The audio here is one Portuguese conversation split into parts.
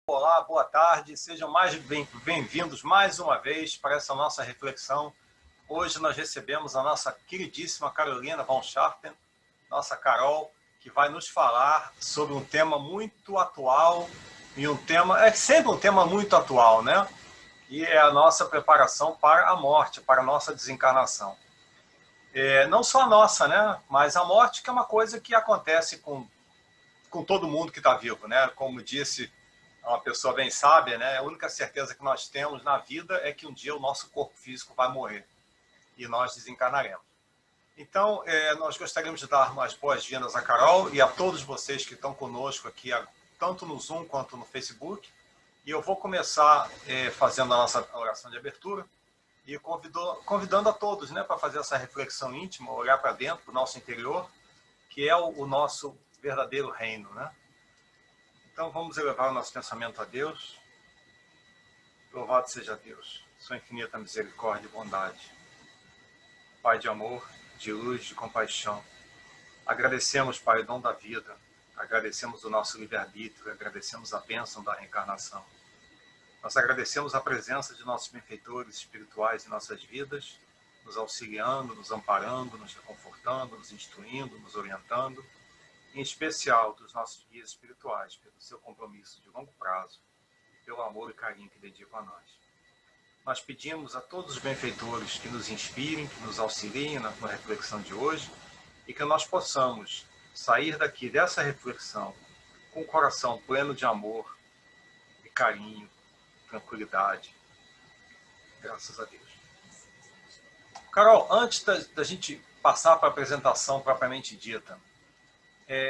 Olá, boa tarde, sejam bem-vindos mais uma vez para essa nossa reflexão. Hoje nós recebemos a nossa queridíssima Carolina von Scharpen, nossa Carol, que vai nos falar sobre um tema muito atual, e é sempre um tema muito atual, né? E é a nossa preparação para a morte, para a nossa desencarnação. Não só a nossa, né? Mas a morte, que é uma coisa que acontece com todo mundo que está vivo, né? Como disse uma pessoa bem sábia, né? A única certeza que nós temos na vida é que um dia o nosso corpo físico vai morrer e nós desencarnaremos. Então, nós gostaríamos de dar umas boas-vindas a Carol e a todos vocês que estão conosco aqui, tanto no Zoom quanto no Facebook. E eu vou começar fazendo a nossa oração de abertura e convidando a todos, né, para fazer essa reflexão íntima, olhar para dentro, para o nosso interior, que é o nosso verdadeiro reino, né? Então vamos elevar o nosso pensamento a Deus. Louvado seja Deus, sua infinita misericórdia e bondade. Pai de amor, de luz, de compaixão. Agradecemos, Pai, o dom da vida. Agradecemos o nosso livre-arbítrio. Agradecemos a bênção da reencarnação. Nós agradecemos a presença de nossos benfeitores espirituais em nossas vidas, nos auxiliando, nos amparando, nos reconfortando, nos instruindo, nos orientando, em especial dos nossos guias espirituais, pelo seu compromisso de longo prazo, pelo amor e carinho que dedicam a nós. Nós pedimos a todos os benfeitores que nos inspirem, que nos auxiliem na reflexão de hoje e que nós possamos sair daqui dessa reflexão com o coração pleno de amor e carinho, tranquilidade. Graças a Deus. Carol, antes da gente passar para a apresentação propriamente dita,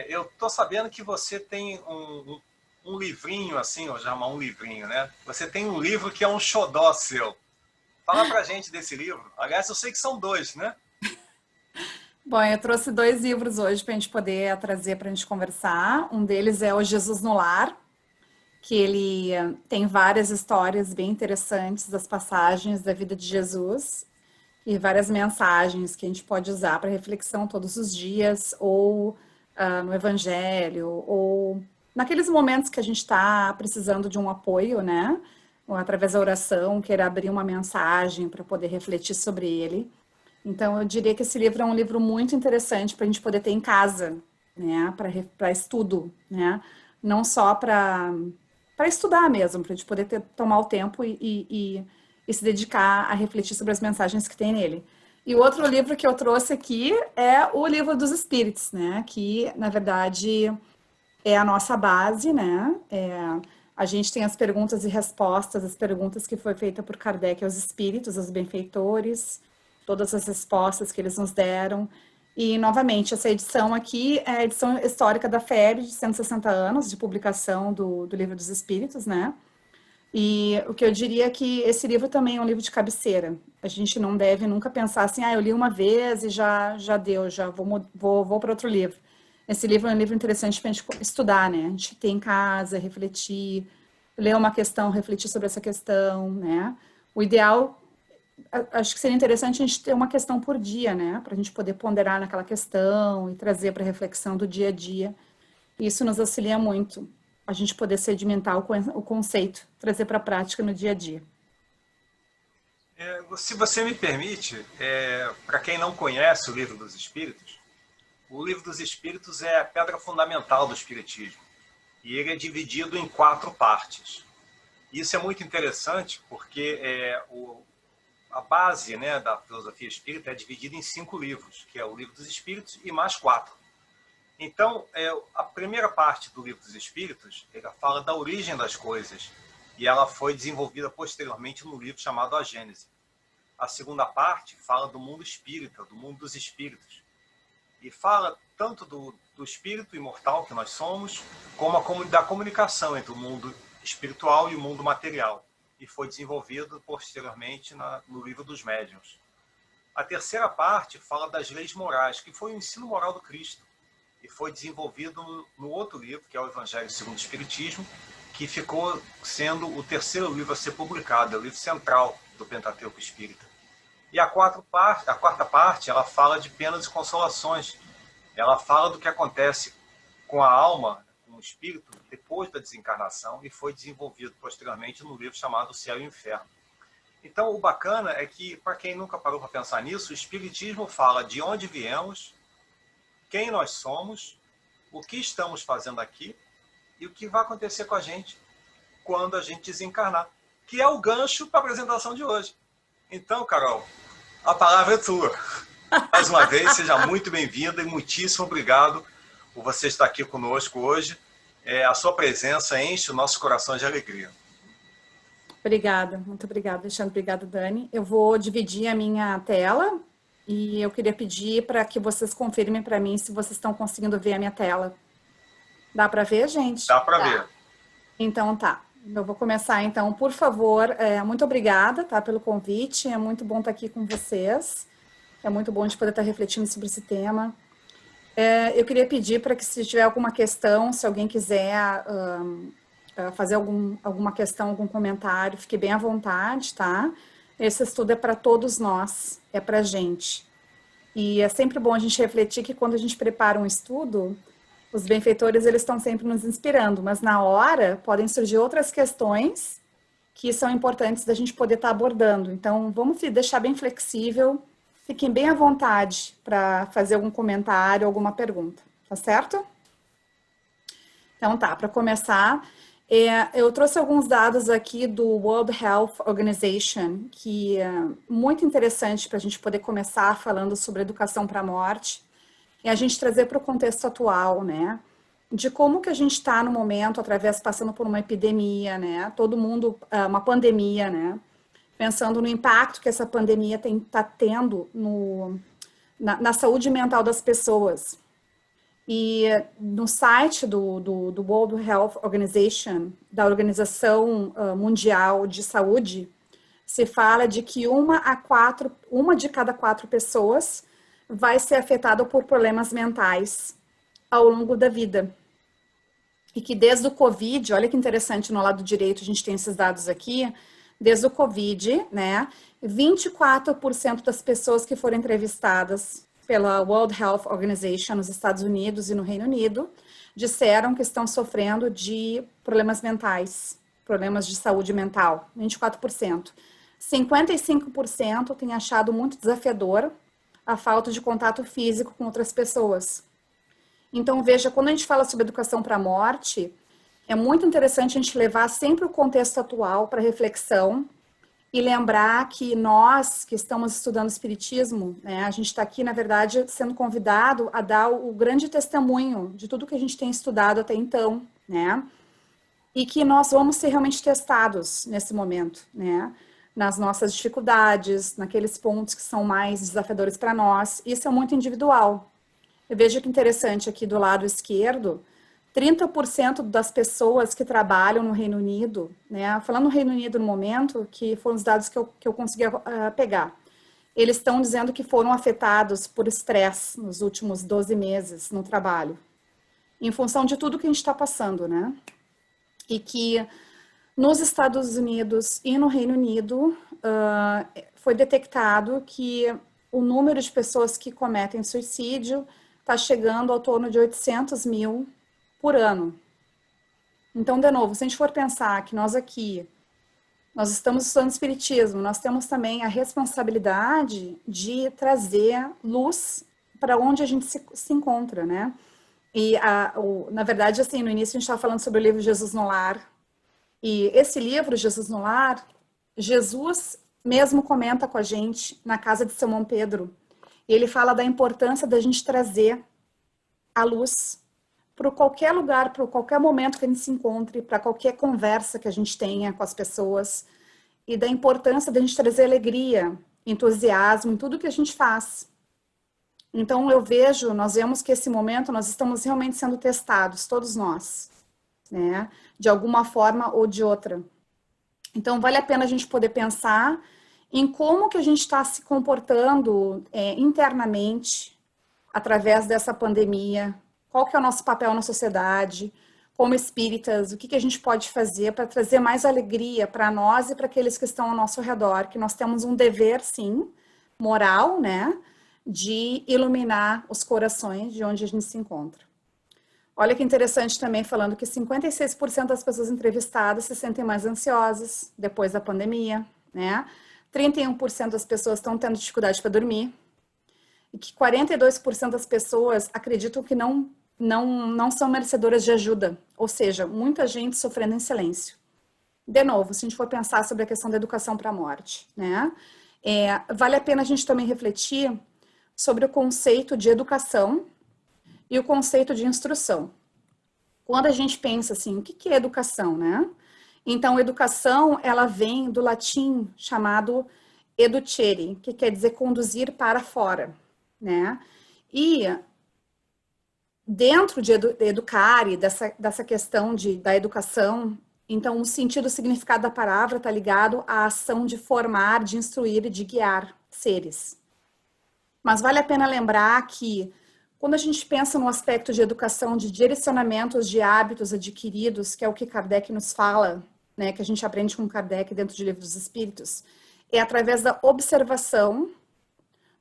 eu estou sabendo que você tem um livrinho, assim, ou chamar um livrinho, né? Você tem um livro que é um xodó seu. Fala pra gente desse livro. Aliás, eu sei que são dois, né? Bom, eu trouxe dois livros hoje para a gente poder trazer para a gente conversar. Um deles é o Jesus no Lar, que ele tem várias histórias bem interessantes das passagens da vida de Jesus e várias mensagens que a gente pode usar para reflexão todos os dias, ou no Evangelho, ou naqueles momentos que a gente está precisando de um apoio, né? Ou através da oração, querer abrir uma mensagem para poder refletir sobre ele. Então, eu diria que esse livro é um livro muito interessante para a gente poder ter em casa, né? Para estudo, né? Não só para estudar mesmo, para a gente poder tomar o tempo e se dedicar a refletir sobre as mensagens que tem nele. E o outro livro que eu trouxe aqui é o Livro dos Espíritos, né? Que, na verdade, é a nossa base, né? A gente tem as perguntas e respostas, as perguntas que foi feita por Kardec aos espíritos, aos benfeitores, todas as respostas que eles nos deram. E, novamente, essa edição aqui é a edição histórica da FEB, de 160 anos de publicação do Livro dos Espíritos, né? E o que eu diria é que esse livro também é um livro de cabeceira. A gente não deve nunca pensar assim, eu li uma vez e já deu, já vou para outro livro. Esse livro é um livro interessante para a gente estudar, né? A gente ter em casa, refletir, ler uma questão, refletir sobre essa questão, né? O ideal, acho que seria interessante a gente ter uma questão por dia, né? Para a gente poder ponderar naquela questão e trazer para a reflexão do dia a dia. Isso nos auxilia muito, a gente poder sedimentar o conceito, trazer para a prática no dia a dia. Se você me permite, para quem não conhece o Livro dos Espíritos, o Livro dos Espíritos é a pedra fundamental do Espiritismo. E ele é dividido em 4 partes. Isso é muito interessante porque a base, né, da filosofia espírita é dividida em 5 livros, que é o Livro dos Espíritos e mais 4. Então, a primeira parte do Livro dos Espíritos, ela fala da origem das coisas, e ela foi desenvolvida posteriormente no livro chamado A Gênese. A segunda parte fala do mundo espírita, do mundo dos espíritos, e fala tanto do espírito imortal que nós somos, como da comunicação entre o mundo espiritual e o mundo material, e foi desenvolvido posteriormente no Livro dos Médiuns. A terceira parte fala das leis morais, que foi o ensino moral do Cristo, e foi desenvolvido no outro livro, que é o Evangelho segundo o Espiritismo, que ficou sendo o terceiro livro a ser publicado, é o livro central do Pentateuco Espírita. E a quarta parte, ela fala de penas e consolações. Ela fala do que acontece com a alma com o espírito depois da desencarnação e foi desenvolvido posteriormente no livro chamado O Céu e o Inferno. Então, o bacana é que, para quem nunca parou para pensar nisso, o Espiritismo fala de onde viemos, quem nós somos, o que estamos fazendo aqui e o que vai acontecer com a gente quando a gente desencarnar, que é o gancho para a apresentação de hoje. Então, Carol, a palavra é tua. Mais uma vez, seja muito bem-vinda e muitíssimo obrigado por você estar aqui conosco hoje. A sua presença enche o nosso coração de alegria. Obrigada, muito obrigada, Alexandre. Obrigada, Dani. Eu vou dividir a minha tela e eu queria pedir para que vocês confirmem para mim se vocês estão conseguindo ver a minha tela. Dá para ver, gente? Dá para ver. Então tá. Eu vou começar então. Por favor, muito obrigada, tá, pelo convite. É muito bom estar aqui com vocês. É muito bom de poder estar refletindo sobre esse tema. Eu queria pedir para que, se tiver alguma questão, se alguém quiser fazer alguma questão, algum comentário, fique bem à vontade, tá? Esse estudo é para todos nós, é para a gente. E é sempre bom a gente refletir que quando a gente prepara um estudo, os benfeitores, eles estão sempre nos inspirando, mas na hora podem surgir outras questões que são importantes da gente poder estar abordando. Então, vamos deixar bem flexível, fiquem bem à vontade para fazer algum comentário, alguma pergunta, tá certo? Então tá, para começar, eu trouxe alguns dados aqui do World Health Organization, que é muito interessante para a gente poder começar falando sobre educação para a morte, e a gente trazer para o contexto atual, né, de como que a gente está no momento, passando por uma epidemia, né, todo mundo, uma pandemia, né, pensando no impacto que essa pandemia está tendo na saúde mental das pessoas. E no site do World Health Organization, da Organização Mundial de Saúde, se fala de que uma de cada 4 pessoas vai ser afetada por problemas mentais ao longo da vida. E que desde o Covid, olha que interessante, no lado direito a gente tem esses dados aqui, desde o Covid, né, 24% das pessoas que foram entrevistadas pela World Health Organization nos Estados Unidos e no Reino Unido disseram que estão sofrendo de problemas mentais, problemas de saúde mental, 24%. 55% têm achado muito desafiador a falta de contato físico com outras pessoas. Então, veja, quando a gente fala sobre educação para a morte, é muito interessante a gente levar sempre o contexto atual para reflexão e lembrar que nós, que estamos estudando Espiritismo, né, a gente está aqui, na verdade, sendo convidado a dar o grande testemunho de tudo que a gente tem estudado até então, né, e que nós vamos ser realmente testados nesse momento, né, nas nossas dificuldades, naqueles pontos que são mais desafiadores para nós. Isso é muito individual. Eu vejo que interessante aqui do lado esquerdo, 30% das pessoas que trabalham no Reino Unido, né, falando no Reino Unido no momento, que foram os dados que eu consegui pegar, eles estão dizendo que foram afetados por estresse nos últimos 12 meses no trabalho, em função de tudo que a gente está passando, né? E que nos Estados Unidos e no Reino Unido foi detectado que o número de pessoas que cometem suicídio está chegando ao torno de 800 mil por ano. Então, de novo, se a gente for pensar que nós estamos estudando Espiritismo, nós temos também a responsabilidade de trazer luz para onde a gente se encontra, né? E, na verdade, assim, no início a gente estava falando sobre o livro Jesus no Lar, e esse livro, Jesus no Lar, Jesus mesmo comenta com a gente na casa de Simão Pedro, e ele fala da importância da gente trazer a luz para qualquer lugar, para qualquer momento que a gente se encontre, para qualquer conversa que a gente tenha com as pessoas, e da importância da gente trazer alegria, entusiasmo em tudo que a gente faz. Então, nós vemos que esse momento nós estamos realmente sendo testados, todos nós, né? De alguma forma ou de outra. Então, vale a pena a gente poder pensar em como que a gente está se comportando internamente através dessa pandemia, qual que é o nosso papel na sociedade, como espíritas, o que a gente pode fazer para trazer mais alegria para nós e para aqueles que estão ao nosso redor, que nós temos um dever, sim, moral, né, de iluminar os corações de onde a gente se encontra. Olha que interessante também, falando que 56% das pessoas entrevistadas se sentem mais ansiosas depois da pandemia, né? 31% das pessoas estão tendo dificuldade para dormir. E que 42% das pessoas acreditam que não são merecedoras de ajuda. Ou seja, muita gente sofrendo em silêncio. De novo, se a gente for pensar sobre a questão da educação para a morte, né? Vale a pena a gente também refletir sobre o conceito de educação e o conceito de instrução. Quando a gente pensa assim, o que é educação, né? Então, educação, ela vem do latim chamado educere, que quer dizer conduzir para fora, né? E dentro de educar e dessa questão da educação, então o sentido, o significado da palavra está ligado à ação de formar, de instruir e de guiar seres. Mas vale a pena lembrar que quando a gente pensa no aspecto de educação, de direcionamentos de hábitos adquiridos, que é o que Kardec nos fala, né, que a gente aprende com Kardec dentro do Livro dos Espíritos, é através da observação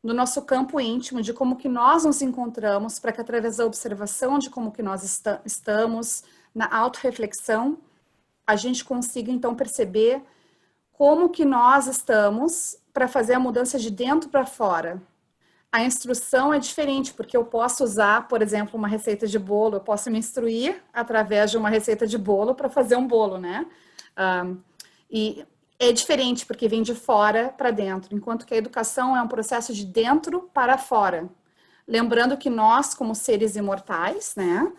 no nosso campo íntimo, de como que nós nos encontramos, para que através da observação de como que nós estamos, na autorreflexão, a gente consiga então perceber como que nós estamos para fazer a mudança de dentro para fora. A instrução é diferente, porque eu posso usar, por exemplo, uma receita de bolo, eu posso me instruir através de uma receita de bolo para fazer um bolo, né? E é diferente, porque vem de fora para dentro, enquanto que a educação é um processo de dentro para fora. Lembrando que nós, como seres imortais, né?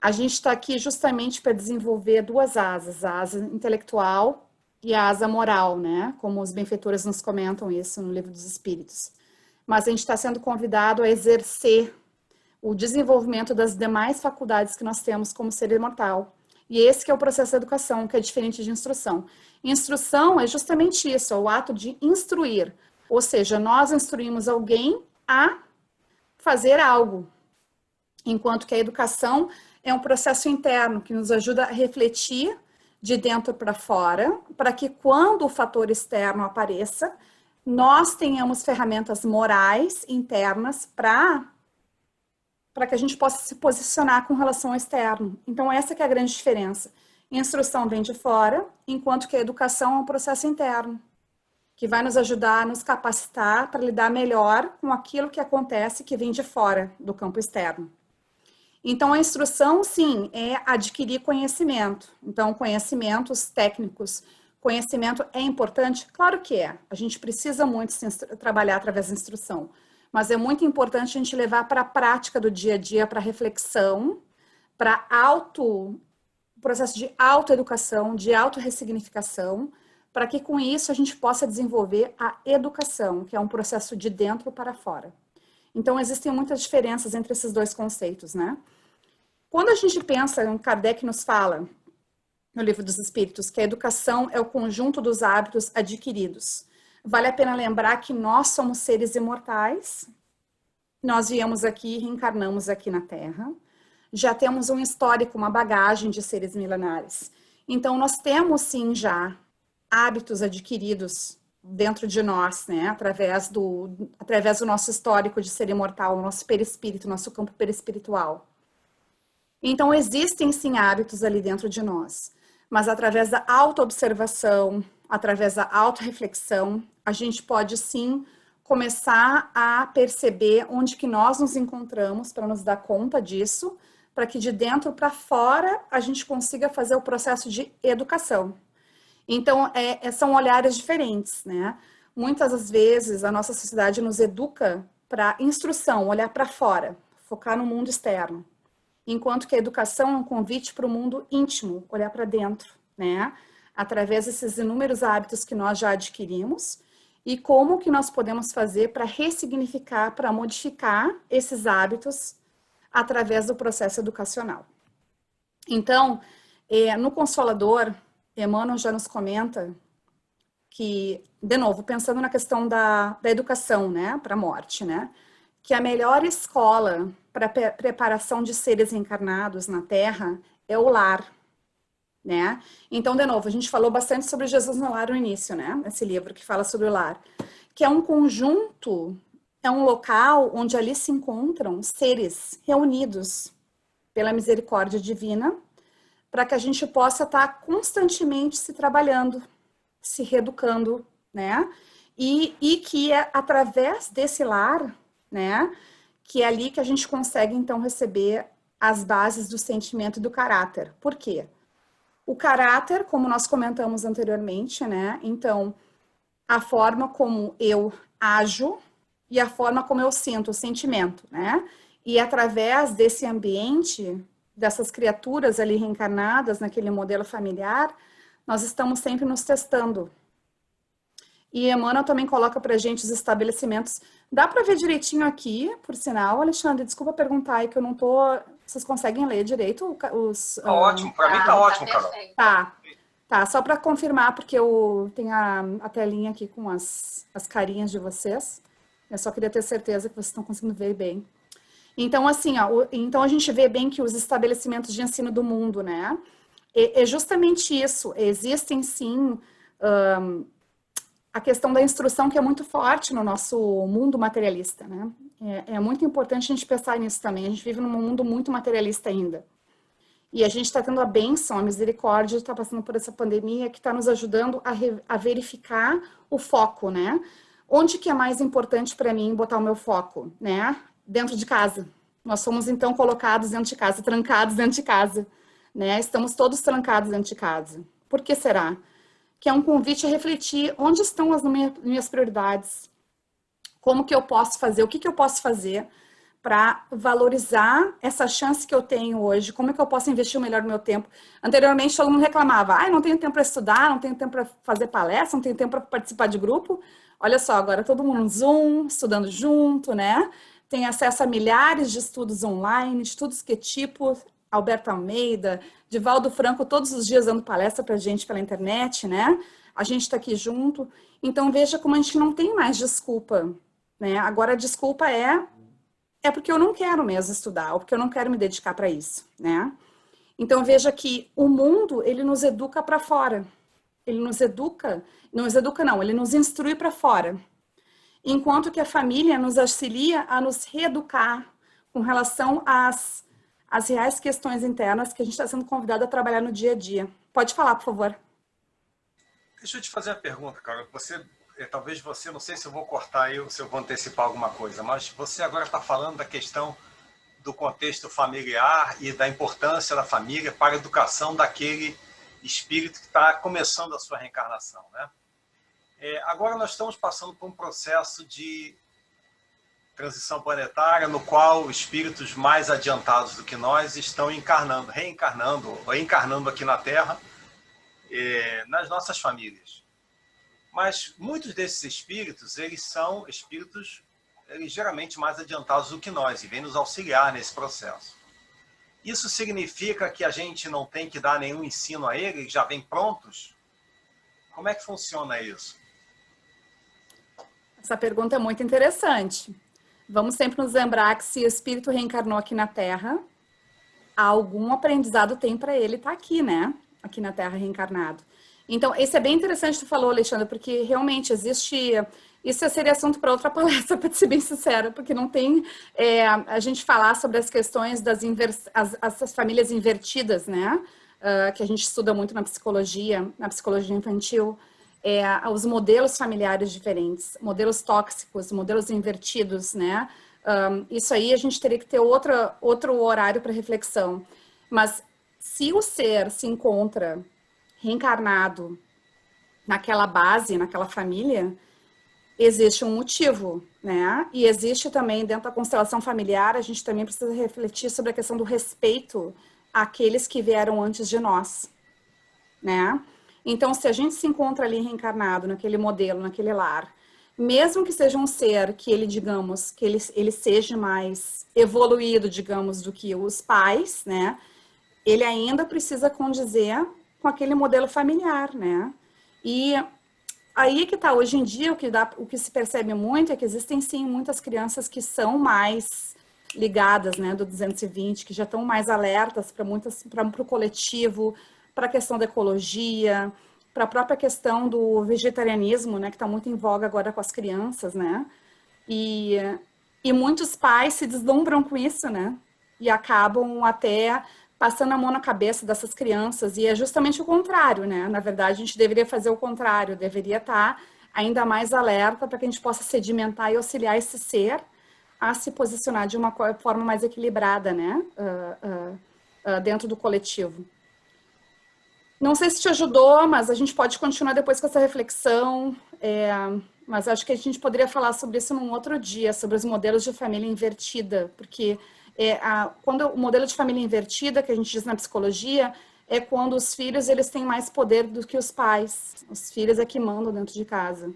A gente está aqui justamente para desenvolver duas asas, a asa intelectual e a asa moral, né? Como os benfeitores nos comentam isso no Livro dos Espíritos. Mas a gente está sendo convidado a exercer o desenvolvimento das demais faculdades que nós temos como ser imortal. E esse que é o processo da educação, que é diferente de instrução. Instrução é justamente isso, é o ato de instruir. Ou seja, nós instruímos alguém a fazer algo. Enquanto que a educação é um processo interno que nos ajuda a refletir de dentro para fora, para que quando o fator externo apareça, nós tenhamos ferramentas morais internas para que a gente possa se posicionar com relação ao externo. Então, essa que é a grande diferença. Instrução vem de fora, enquanto que a educação é um processo interno, que vai nos ajudar a nos capacitar para lidar melhor com aquilo que acontece que vem de fora do campo externo. Então, a instrução, sim, é adquirir conhecimento. Então, conhecimentos técnicos. Conhecimento é importante? Claro que é. A gente precisa muito trabalhar através da instrução. Mas é muito importante a gente levar para a prática do dia a dia, para reflexão, para processo de autoeducação, de autorressignificação, para que com isso a gente possa desenvolver a educação, que é um processo de dentro para fora. Então, existem muitas diferenças entre esses dois conceitos, né? Quando a gente pensa, Kardec nos fala, no Livro dos Espíritos, que a educação é o conjunto dos hábitos adquiridos. Vale a pena lembrar que nós somos seres imortais, nós viemos aqui, reencarnamos aqui na Terra, já temos um histórico, uma bagagem de seres milenares. Então, nós temos, sim, já hábitos adquiridos dentro de nós, né, através do nosso histórico de ser imortal, o nosso perispírito, nosso campo perispiritual. Então, existem, sim, hábitos ali dentro de nós. Mas através da autoobservação, através da autorreflexão, a gente pode sim começar a perceber onde que nós nos encontramos para nos dar conta disso, para que de dentro para fora a gente consiga fazer o processo de educação. Então, são olhares diferentes, né? Muitas das vezes a nossa sociedade nos educa para instrução, olhar para fora, focar no mundo externo. Enquanto que a educação é um convite para o mundo íntimo, olhar para dentro, né? Através desses inúmeros hábitos que nós já adquirimos e como que nós podemos fazer para ressignificar, para modificar esses hábitos através do processo educacional. Então, no Consolador, Emmanuel já nos comenta que, de novo, pensando na questão da educação, né, para a morte, né? Que a melhor escola para a preparação de seres encarnados na Terra é o lar, né? Então, de novo, a gente falou bastante sobre Jesus no Lar no início, né? Esse livro que fala sobre o lar, que é um conjunto, é um local onde ali se encontram seres reunidos pela misericórdia divina, para que a gente possa estar constantemente se trabalhando, se reeducando, né? E que é através desse lar, né, que é ali que a gente consegue, então, receber as bases do sentimento e do caráter. Por quê? O caráter, como nós comentamos anteriormente, né, então, a forma como eu ajo e a forma como eu sinto o sentimento, né? E através desse ambiente, dessas criaturas ali reencarnadas naquele modelo familiar, nós estamos sempre nos testando. E Emmanuel também coloca para a gente os estabelecimentos. Dá para ver direitinho aqui, por sinal, Alexandre, desculpa perguntar aí que eu não tô. Vocês conseguem ler direito os. Tá ótimo, para mim tá ótimo, Carol. Tá, só para confirmar, porque eu tenho a telinha aqui com as carinhas de vocês. Eu só queria ter certeza que vocês estão conseguindo ver bem. Então, assim, ó, então a gente vê bem que os estabelecimentos de ensino do mundo, né? É justamente isso. Existem, sim, a questão da instrução que é muito forte no nosso mundo materialista, né? É muito importante a gente pensar nisso também. A gente vive num mundo muito materialista ainda. E a gente está tendo a bênção, a misericórdia de estar passando por essa pandemia que está nos ajudando a verificar o foco, né? Onde que é mais importante para mim botar o meu foco, né? Dentro de casa. Nós somos, então, colocados dentro de casa, trancados dentro de casa, né? Estamos todos trancados dentro de casa. Por que será? Que é um convite a refletir onde estão as minhas prioridades, como que eu posso fazer, o que eu posso fazer para valorizar essa chance que eu tenho hoje, como é que eu posso investir o melhor no meu tempo. Anteriormente, todo mundo reclamava, não tenho tempo para estudar, não tenho tempo para fazer palestra, não tenho tempo para participar de grupo. Olha só, agora todo mundo no Zoom, estudando junto, né? Tem acesso a milhares de estudos online, estudos que tipo, Alberto Almeida, Divaldo Franco, todos os dias dando palestra para a gente pela internet, né? A gente está aqui junto. Então, veja como a gente não tem mais desculpa, né? Agora, a desculpa é porque eu não quero mesmo estudar, ou porque eu não quero me dedicar para isso, né? Então, veja que o mundo, ele nos educa para fora. Ele nos educa, não, ele nos instrui para fora. Enquanto que a família nos auxilia a nos reeducar com relação às reais questões internas que a gente está sendo convidado a trabalhar no dia a dia. Pode falar, por favor. Deixa eu te fazer uma pergunta, Carol. Talvez você, não sei se eu vou cortar aí ou se eu vou antecipar alguma coisa, mas você agora está falando da questão do contexto familiar e da importância da família para a educação daquele espírito que está começando a sua reencarnação, né? Agora nós estamos passando por um processo de transição planetária no qual espíritos mais adiantados do que nós estão reencarnando aqui na Terra, nas nossas famílias. Mas muitos desses espíritos, eles são espíritos ligeiramente mais adiantados do que nós e vêm nos auxiliar nesse processo. Isso significa que a gente não tem que dar nenhum ensino a eles, já vêm prontos? Como é que funciona isso? Essa pergunta é muito interessante. Vamos sempre nos lembrar que se o espírito reencarnou aqui na Terra, algum aprendizado tem para ele estar aqui, né? Aqui na Terra reencarnado. Então, esse é bem interessante que tu falou, Alexandre, porque realmente existe... Isso seria assunto para outra palestra, para ser bem sincera, porque não tem a gente falar sobre as questões das as famílias invertidas, né? Que a gente estuda muito na psicologia infantil, os modelos familiares diferentes, modelos tóxicos, modelos invertidos, né? Isso aí a gente teria que ter outro horário para reflexão. Mas se o ser se encontra reencarnado naquela base, naquela família, existe um motivo, né? E existe também, dentro da constelação familiar, a gente também precisa refletir sobre a questão do respeito àqueles que vieram antes de nós, né? Então, se a gente se encontra ali reencarnado, naquele modelo, naquele lar, mesmo que seja um ser que ele, digamos, que ele seja mais evoluído, digamos, do que os pais, né? Ele ainda precisa condizer com aquele modelo familiar, né? E aí que tá, hoje em dia, o que se percebe muito é que existem, sim, muitas crianças que são mais ligadas, né, do 220, que já estão mais alertas para o coletivo, para a questão da ecologia, para a própria questão do vegetarianismo, né, que está muito em voga agora com as crianças, né? E muitos pais se deslumbram com isso, né? e acabam até passando a mão na cabeça dessas crianças, e é justamente o contrário, né? Na verdade, a gente deveria fazer o contrário, deveria estar ainda mais alerta para que a gente possa sedimentar e auxiliar esse ser a se posicionar de uma forma mais equilibrada, né? Dentro do coletivo. Não sei se te ajudou, mas a gente pode continuar depois com essa reflexão. Mas acho que a gente poderia falar sobre isso num outro dia, sobre os modelos de família invertida, porque quando o modelo de família invertida, que a gente diz na psicologia, é quando os filhos eles têm mais poder do que os pais. Os filhos é que mandam dentro de casa.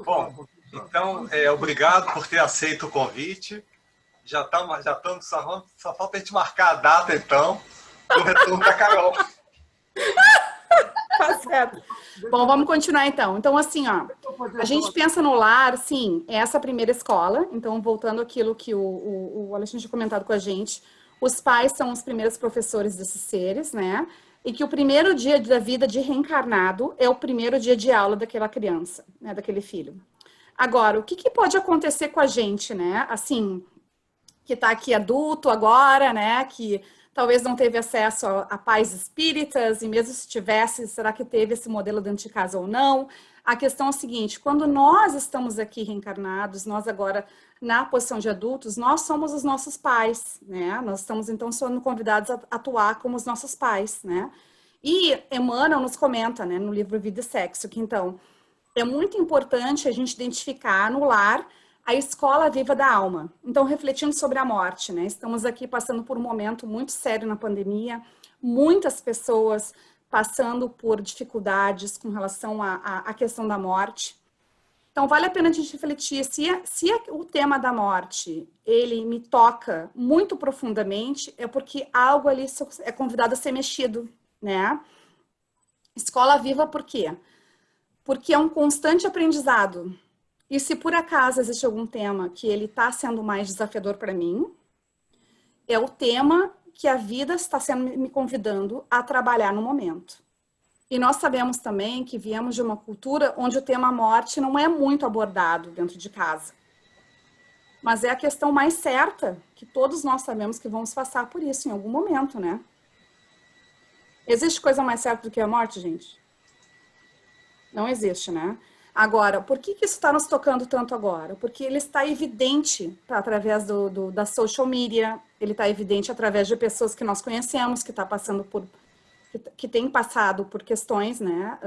Bom, então, obrigado por ter aceito o convite. Já estamos, só falta a gente marcar a data, então, do retorno da Carol. Tá certo. Bom, vamos continuar então. Então, assim, ó, a gente pensa no lar, sim, é essa primeira escola. Então, voltando àquilo que o Alexandre tinha comentado com a gente, os pais são os primeiros professores desses seres, né? E que o primeiro dia da vida de reencarnado é o primeiro dia de aula daquela criança, né? Daquele filho. Agora, o que pode acontecer com a gente, né? Assim, que está aqui adulto agora, né? Que talvez não teve acesso a pais espíritas, e mesmo se tivesse, será que teve esse modelo dentro de casa ou não? A questão é a seguinte, quando nós estamos aqui reencarnados, nós agora na posição de adultos, nós somos os nossos pais, né? Nós estamos então sendo convidados a atuar como os nossos pais, né? E Emmanuel nos comenta, né, no livro Vida e Sexo, que então é muito importante a gente identificar no lar a escola viva da alma. Então, refletindo sobre a morte, né? Estamos aqui passando por um momento muito sério na pandemia, muitas pessoas passando por dificuldades com relação à questão da morte. Então, vale a pena a gente refletir se o tema da morte, ele me toca muito profundamente, é porque algo ali é convidado a ser mexido, né? Escola viva por quê? Porque é um constante aprendizado. E se por acaso existe algum tema que ele está sendo mais desafiador para mim, é o tema que a vida está sendo me convidando a trabalhar no momento. E nós sabemos também que viemos de uma cultura onde o tema morte não é muito abordado dentro de casa. Mas é a questão mais certa, que todos nós sabemos que vamos passar por isso em algum momento, né? Existe coisa mais certa do que a morte, gente? Não existe, né? Agora, por que isso está nos tocando tanto agora? Porque ele está evidente através da social media, ele está evidente através de pessoas que nós conhecemos, que têm passado por questões, né?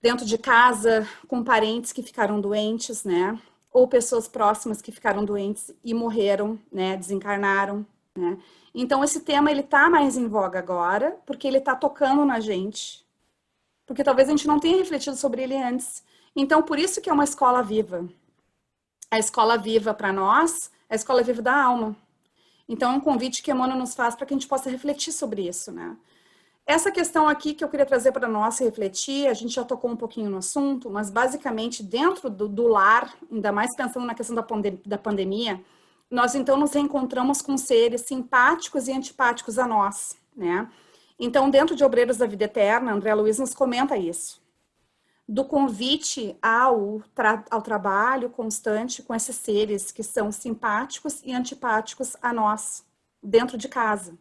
Dentro de casa, com parentes que ficaram doentes, né? Ou pessoas próximas que ficaram doentes e morreram, né? Desencarnaram, né? Então, esse tema, ele está mais em voga agora, porque ele está tocando na gente, porque talvez a gente não tenha refletido sobre ele antes. Então, por isso que é uma escola viva. A escola viva para nós é a escola viva da alma. Então, é um convite que Emmanuel nos faz para que a gente possa refletir sobre isso, né? Essa questão aqui que eu queria trazer para nós refletir, a gente já tocou um pouquinho no assunto, mas basicamente dentro do lar, ainda mais pensando na questão da pandemia, nós então nos reencontramos com seres simpáticos e antipáticos a nós, né? Então, dentro de Obreiros da Vida Eterna, André Luiz nos comenta isso, do convite ao trabalho constante com esses seres que são simpáticos e antipáticos a nós, dentro de casa.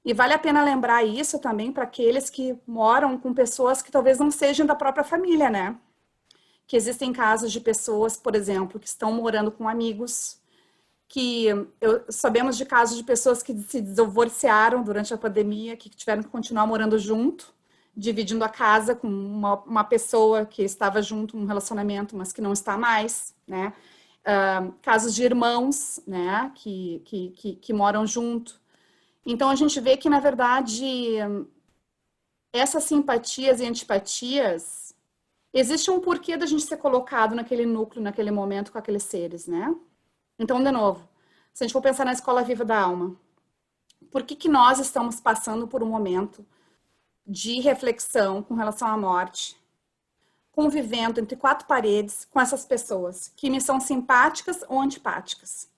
E vale a pena lembrar isso também para aqueles que moram com pessoas que talvez não sejam da própria família, né? Que existem casos de pessoas, por exemplo, que estão morando com amigos, que sabemos de casos de pessoas que se divorciaram durante a pandemia, que tiveram que continuar morando junto, dividindo a casa com uma pessoa que estava junto num relacionamento, mas que não está mais, né? Casos de irmãos, né, que moram junto. Então, a gente vê que, na verdade, essas simpatias e antipatias, existe um porquê da gente ser colocado naquele núcleo, naquele momento, com aqueles seres, né? Então, de novo, se a gente for pensar na escola viva da alma, por que nós estamos passando por um momento de reflexão com relação à morte, convivendo entre quatro paredes com essas pessoas que me são simpáticas ou antipáticas?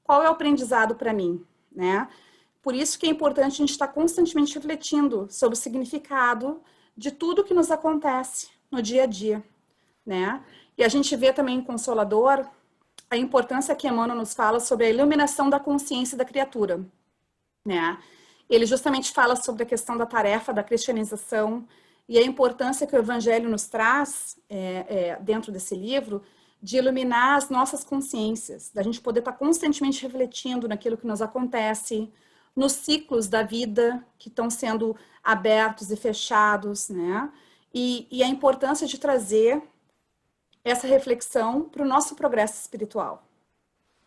Qual é o aprendizado para mim, né? Por isso que é importante a gente estar constantemente refletindo sobre o significado de tudo que nos acontece no dia a dia, né? E a gente vê também em Consolador a importância que Emmanuel nos fala sobre a iluminação da consciência da criatura, né? Ele justamente fala sobre a questão da tarefa da cristianização e a importância que o Evangelho nos traz, dentro desse livro, de iluminar as nossas consciências, da gente poder estar constantemente refletindo naquilo que nos acontece, nos ciclos da vida que estão sendo abertos e fechados, né? E a importância de trazer essa reflexão para o nosso progresso espiritual.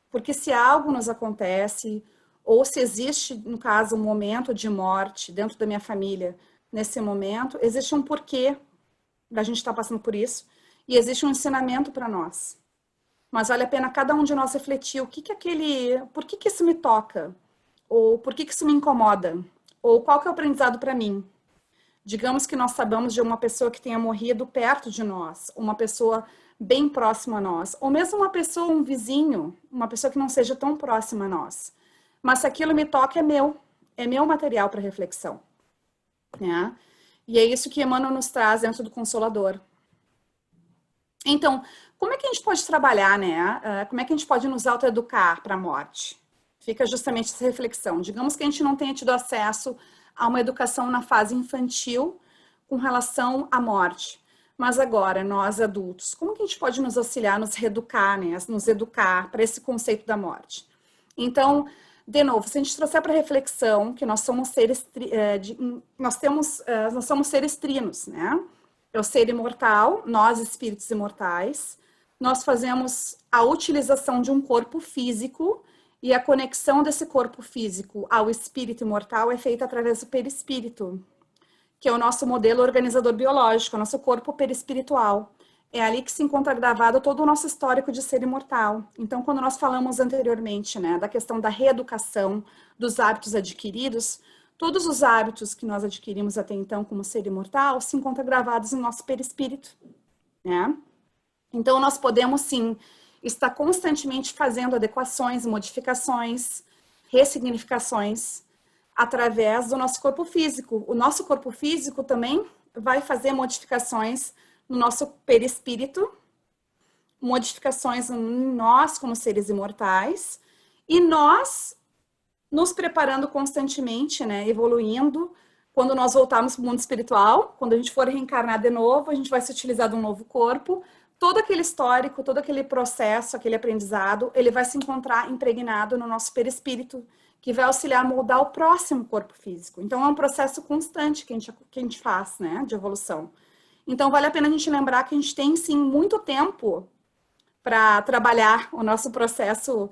Porque se algo nos acontece, ou se existe, no caso, um momento de morte dentro da minha família, nesse momento, existe um porquê da gente estar passando por isso, e existe um ensinamento para nós. Mas vale a pena cada um de nós refletir por que isso me toca? Ou por que isso me incomoda? Ou qual que é o aprendizado para mim? Digamos que nós sabemos de uma pessoa que tenha morrido perto de nós, uma pessoa bem próxima a nós, ou mesmo uma pessoa, um vizinho, uma pessoa que não seja tão próxima a nós. Mas se aquilo me toca, é meu material para reflexão, né? E é isso que Emmanuel nos traz dentro do Consolador. Então, como é que a gente pode trabalhar, né? Como é que a gente pode nos autoeducar para a morte? Fica justamente essa reflexão. Digamos que a gente não tenha tido acesso a uma educação na fase infantil com relação à morte. Mas agora, nós adultos, como que a gente pode nos auxiliar, nos reeducar, né? Nos educar para esse conceito da morte? Então, de novo, se a gente trouxer para reflexão que nós somos seres, nós somos seres trinos, né? É o ser imortal, nós espíritos imortais, nós fazemos a utilização de um corpo físico e a conexão desse corpo físico ao espírito imortal é feita através do perispírito, que é o nosso modelo organizador biológico, o nosso corpo perispiritual. É ali que se encontra gravado todo o nosso histórico de ser imortal. Então, quando nós falamos anteriormente, né, da questão da reeducação dos hábitos adquiridos, todos os hábitos que nós adquirimos até então como ser imortal se encontram gravados no nosso perispírito, né? Então, nós podemos, sim, estar constantemente fazendo adequações, modificações, ressignificações, através do nosso corpo físico. O nosso corpo físico também vai fazer modificações no nosso perispírito, modificações em nós como seres imortais, e nós nos preparando constantemente, né, evoluindo. Quando nós voltarmos para o mundo espiritual, quando a gente for reencarnar de novo, a gente vai se utilizar de um novo corpo. Todo aquele histórico, todo aquele processo, aquele aprendizado, ele vai se encontrar impregnado no nosso perispírito, que vai auxiliar a moldar o próximo corpo físico. Então, é um processo constante que a gente faz, né, de evolução. Então, vale a pena a gente lembrar que a gente tem, sim, muito tempo para trabalhar o nosso processo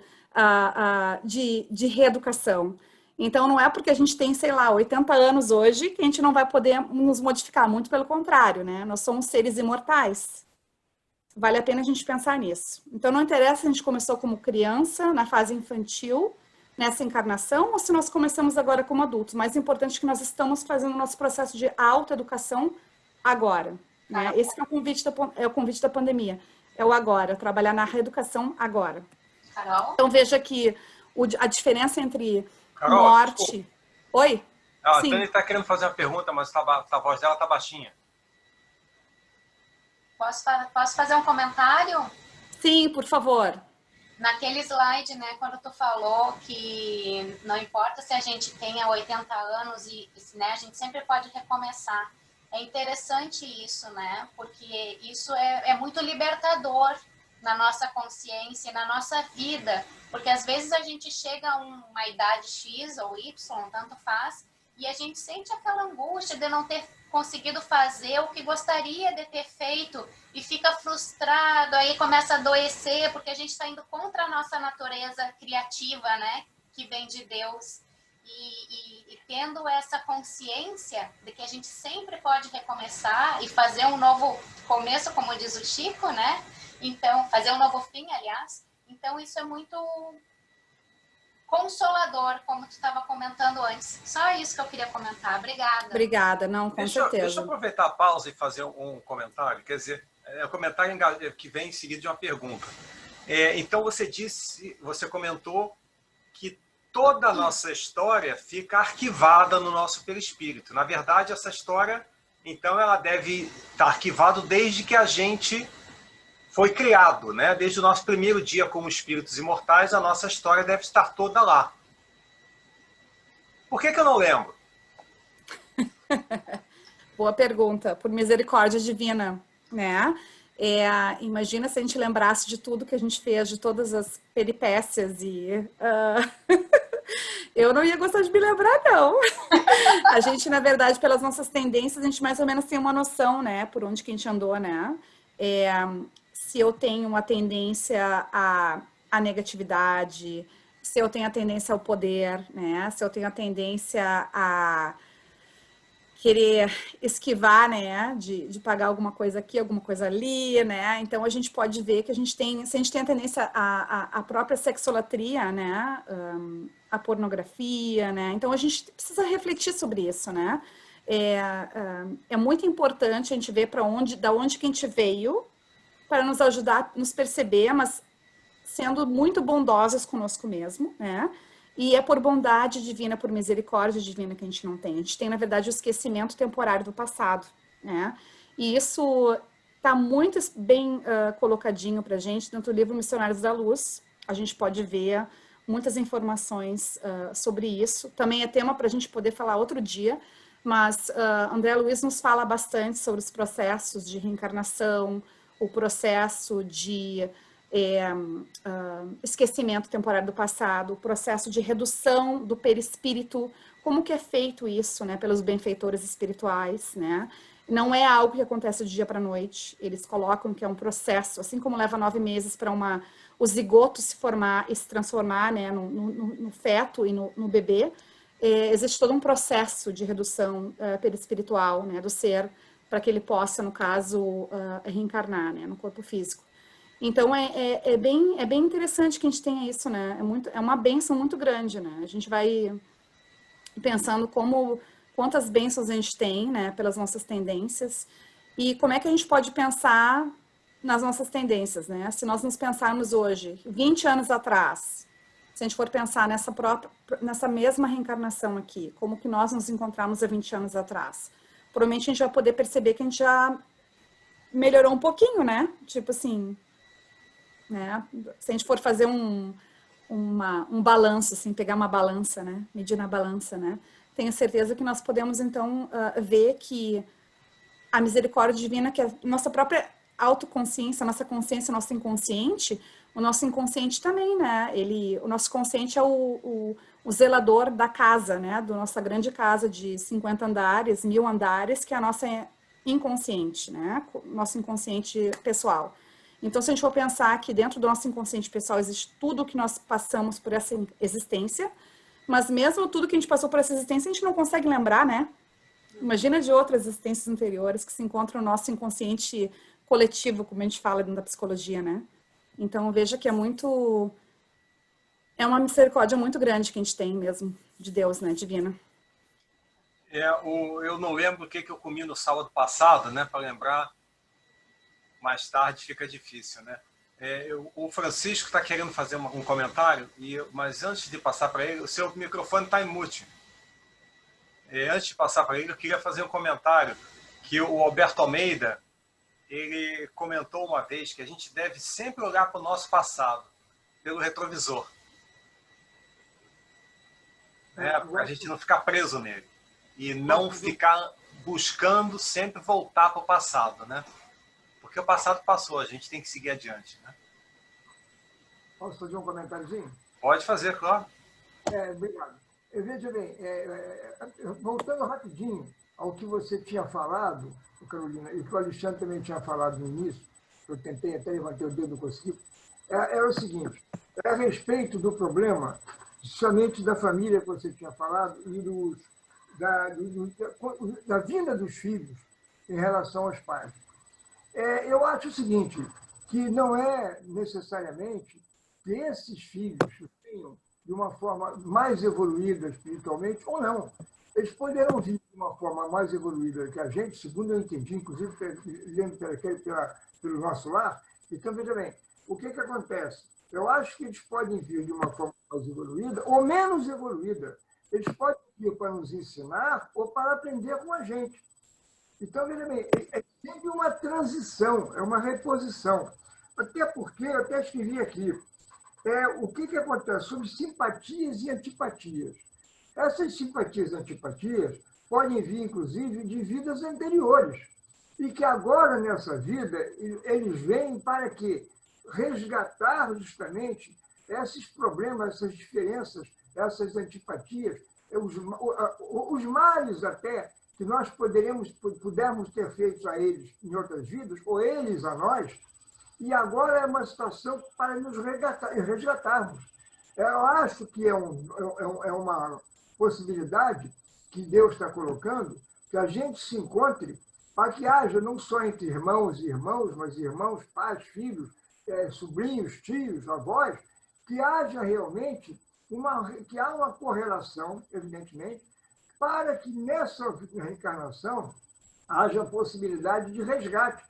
de reeducação. Então, não é porque a gente tem, sei lá, 80 anos hoje que a gente não vai poder nos modificar, muito pelo contrário, né? Nós somos seres imortais. Vale a pena a gente pensar nisso. Então, não interessa se a gente começou como criança, na fase infantil, nessa encarnação, ou se nós começamos agora como adultos. Mais importante é que nós estamos fazendo o nosso processo de autoeducação agora, né? Esse que é o convite da pandemia. É o agora, trabalhar na reeducação agora. Carol? Então, veja que a diferença entre Carol, morte... desculpa. Oi? A Sim. Tânia está querendo fazer uma pergunta, mas a voz dela está baixinha. Posso fazer um comentário? Sim, por favor. Naquele slide, né, quando tu falou que não importa se a gente tenha 80 anos né, a gente sempre pode recomeçar. É interessante isso, né? Porque isso é muito libertador na nossa consciência, na nossa vida. Porque às vezes a gente chega a uma idade X ou Y, tanto faz, e a gente sente aquela angústia de não ter conseguido fazer o que gostaria de ter feito e fica frustrado, aí começa a adoecer, porque a gente está indo contra a nossa natureza criativa, né? Que vem de Deus. E tendo essa consciência de que a gente sempre pode recomeçar e fazer um novo começo, como diz o Chico, né? Então, fazer um novo fim, aliás. Então, isso é muito consolador, como tu estava comentando antes. Só isso que eu queria comentar. Obrigada. Obrigada, não, com certeza. Deixa eu aproveitar a pausa e fazer um comentário. Quer dizer, é um comentário que vem em seguida de uma pergunta. Então, você comentou que toda a nossa história fica arquivada no nosso perispírito. Na verdade, essa história, então, ela deve estar arquivada desde que a gente foi criado, né? Desde o nosso primeiro dia como espíritos imortais, a nossa história deve estar toda lá. Por que eu não lembro? Boa pergunta. Por misericórdia divina, né? Imagina se a gente lembrasse de tudo que a gente fez, de todas as peripécias eu não ia gostar de me lembrar, não. A gente, na verdade, pelas nossas tendências, a gente mais ou menos tem uma noção, né? Por onde que a gente andou, né? Se eu tenho uma tendência à negatividade, se eu tenho a tendência ao poder, né? Se eu tenho a tendência a querer esquivar, né, de pagar alguma coisa aqui, alguma coisa ali, né, então a gente pode ver que a gente tem, se a gente tem a tendência à própria sexolatria, né, a pornografia, né, então a gente precisa refletir sobre isso, né, é muito importante a gente ver da onde que a gente veio, para nos ajudar a nos perceber, mas sendo muito bondosos conosco mesmo, né, e é por bondade divina, por misericórdia divina que a gente não tem. A gente tem, na verdade, o esquecimento temporário do passado, né? E isso está muito bem colocadinho para a gente dentro do livro Missionários da Luz. A gente pode ver muitas informações sobre isso. Também é tema para a gente poder falar outro dia, mas André Luiz nos fala bastante sobre os processos de reencarnação, o processo de esquecimento temporário do passado, o processo de redução do perispírito, como que é feito isso, né, pelos benfeitores espirituais, né? Não é algo que acontece do dia para a noite, eles colocam que é um processo, assim como leva 9 meses para o zigoto se formar e se transformar, né, no feto e no bebê, existe todo um processo de redução perispiritual, né, do ser, para que ele possa, no caso, reencarnar, né, no corpo físico. Então, é bem interessante que a gente tenha isso, né? É uma bênção muito grande, né? A gente vai pensando quantas bênçãos a gente tem, né? Pelas nossas tendências. E como é que a gente pode pensar nas nossas tendências, né? Se nós nos pensarmos hoje, 20 anos atrás, se a gente for pensar nessa mesma reencarnação aqui, como que nós nos encontramos há 20 anos atrás, provavelmente a gente vai poder perceber que a gente já melhorou um pouquinho, né? Tipo assim... né? Se a gente for fazer um balanço, assim, pegar uma balança, né? Medir na balança, né? Tenho certeza que nós podemos, então, ver que a misericórdia divina, que é a nossa própria autoconsciência, a nossa consciência, o nosso inconsciente também, né? O nosso consciente é o zelador da casa, né? Da nossa grande casa de 50 andares, 1000 andares, que é a nossa inconsciente, né? Nosso inconsciente pessoal. Então, se a gente for pensar que dentro do nosso inconsciente pessoal existe tudo que nós passamos por essa existência, mas mesmo tudo que a gente passou por essa existência, a gente não consegue lembrar, né? Imagina de outras existências anteriores que se encontram no nosso inconsciente coletivo, como a gente fala dentro da psicologia, né? Então, veja que é uma misericórdia muito grande que a gente tem mesmo, de Deus, né? Divina. Eu não lembro o que eu comi no sábado passado, né? Para lembrar... mais tarde fica difícil, né? O Francisco está querendo fazer um comentário, mas antes de passar para ele, o seu microfone está em mute. Antes de passar para ele, eu queria fazer um comentário que o Alberto Almeida, ele comentou uma vez que a gente deve sempre olhar para o nosso passado, pelo retrovisor. Para a gente não ficar preso nele. E não ficar buscando sempre voltar para o passado, né? Porque o passado passou, a gente tem que seguir adiante, né? Posso fazer um comentáriozinho? Pode fazer, claro. Obrigado. Veja bem, voltando rapidinho ao que você tinha falado, Carolina, e que o Alexandre também tinha falado no início, eu tentei até levantar o dedo, não consegui, era o seguinte, a respeito do problema, somente da família que você tinha falado e da vinda dos filhos em relação aos pais. Eu acho o seguinte, que não é necessariamente que esses filhos tenham de uma forma mais evoluída espiritualmente ou não. Eles poderão vir de uma forma mais evoluída que a gente, segundo eu entendi, inclusive lendo pelo nosso lar. Então, veja bem, o que acontece? Eu acho que eles podem vir de uma forma mais evoluída ou menos evoluída. Eles podem vir para nos ensinar ou para aprender com a gente. Então, veja bem, é sempre uma transição, é uma reposição. Até porque, eu até escrevi aqui, o que acontece sobre simpatias e antipatias. Essas simpatias e antipatias podem vir, inclusive, de vidas anteriores. E que agora, nessa vida, eles vêm para quê? Resgatar justamente esses problemas, essas diferenças, essas antipatias, os males até que nós pudermos ter feito a eles em outras vidas, ou eles a nós, e agora é uma situação para nos resgatarmos. Eu acho que é uma possibilidade que Deus está colocando, que a gente se encontre para que haja não só entre irmãos e irmãos, mas irmãos, pais, filhos, sobrinhos, tios, avós, que haja realmente que há uma correlação, evidentemente, para que nessa reencarnação haja a possibilidade de resgate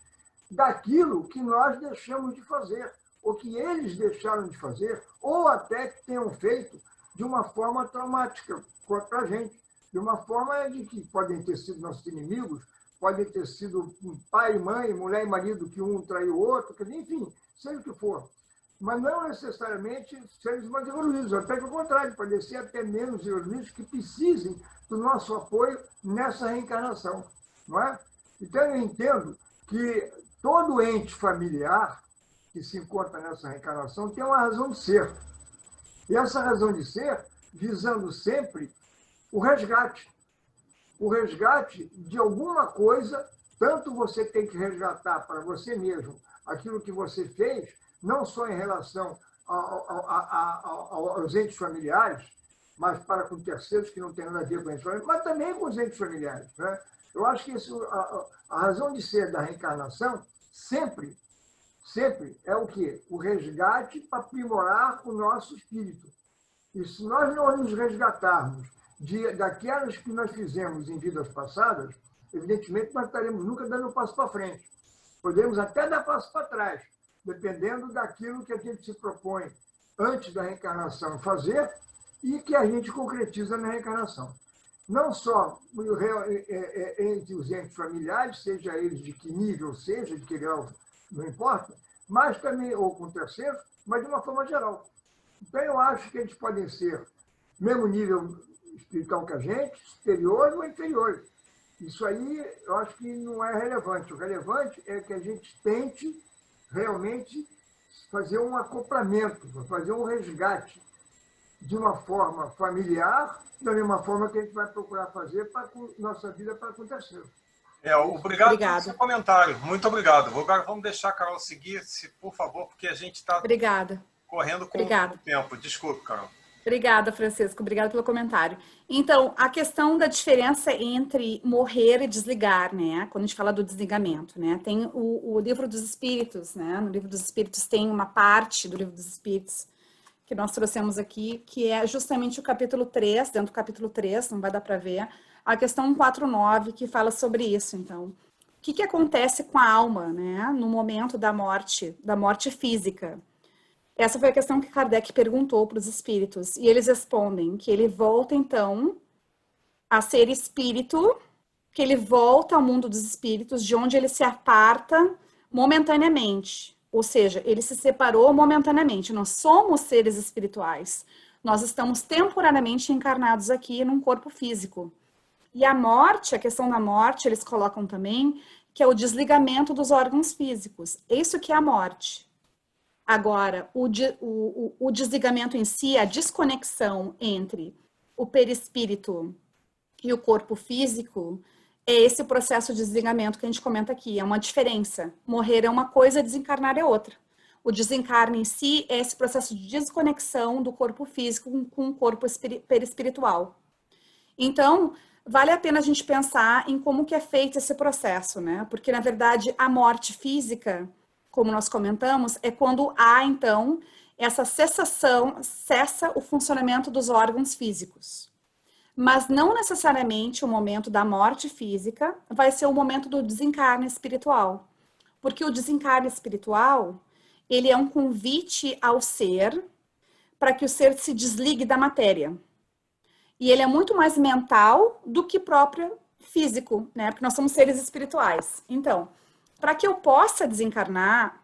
daquilo que nós deixamos de fazer, ou que eles deixaram de fazer, ou até que tenham feito de uma forma traumática contra a gente, de uma forma de que podem ter sido nossos inimigos, podem ter sido pai e mãe, mulher e marido, que um traiu o outro, enfim, seja o que for. Mas não necessariamente seres mais evoluídos, até pelo contrário, pode ser até menos evoluídos que precisem do nosso apoio nessa reencarnação. Não é? Então, eu entendo que todo ente familiar que se encontra nessa reencarnação tem uma razão de ser. E essa razão de ser visando sempre o resgate. O resgate de alguma coisa, tanto você tem que resgatar para você mesmo aquilo que você fez, não só em relação aos entes familiares, mas para com terceiros que não têm nada a ver com entes familiares, mas também com os entes familiares. Né? Eu acho que a razão de ser da reencarnação sempre é o quê? O resgate para aprimorar o nosso espírito. E se nós não nos resgatarmos daquelas que nós fizemos em vidas passadas, evidentemente nós estaremos nunca dando um passo para frente. Podemos até dar passo para trás, dependendo daquilo que a gente se propõe antes da reencarnação fazer e que a gente concretiza na reencarnação. Não só entre os entes familiares, seja eles de que nível seja, de que grau, não importa, mas também, ou com terceiros, mas de uma forma geral. Então, eu acho que eles podem ser mesmo nível espiritual que a gente, superiores ou inferiores. Isso aí, eu acho que não é relevante. O relevante é que a gente tente realmente fazer um acoplamento, fazer um resgate de uma forma familiar, da mesma forma que a gente vai procurar fazer para nossa vida para acontecer. Obrigado pelo seu comentário. Muito obrigado. Agora vamos deixar a Carol seguir, por favor, porque a gente está correndo com o tempo. Desculpe, Carol. Obrigada, Francisco. Obrigada pelo comentário. Então, a questão da diferença entre morrer e desligar, né? Quando a gente fala do desligamento, né? Tem o Livro dos Espíritos, né? No Livro dos Espíritos tem uma parte do Livro dos Espíritos que nós trouxemos aqui, que é justamente o capítulo 3, dentro do capítulo 3, não vai dar para ver, a questão 149, que fala sobre isso. Então, o que acontece com a alma, né? No momento da morte física? Essa foi a questão que Kardec perguntou para os espíritos. E eles respondem que ele volta, então, a ser espírito, que ele volta ao mundo dos espíritos, de onde ele se aparta momentaneamente. Ou seja, ele se separou momentaneamente. Nós somos seres espirituais. Nós estamos temporariamente encarnados aqui num corpo físico. E a morte, a questão da morte, eles colocam também, que é o desligamento dos órgãos físicos. Isso que é a morte. Agora, o desligamento em si, a desconexão entre o perispírito e o corpo físico, é esse processo de desligamento que a gente comenta aqui. É uma diferença. Morrer é uma coisa, desencarnar é outra. O desencarne em si é esse processo de desconexão do corpo físico com o corpo perispiritual. Então, vale a pena a gente pensar em como que é feito esse processo, né? Porque, na verdade, a morte física, como nós comentamos, é quando há, então, essa cessação, cessa o funcionamento dos órgãos físicos. Mas não necessariamente o momento da morte física vai ser o momento do desencarne espiritual. Porque o desencarne espiritual, ele é um convite ao ser para que o ser se desligue da matéria. E ele é muito mais mental do que próprio físico, né? Porque nós somos seres espirituais. Então, para que eu possa desencarnar,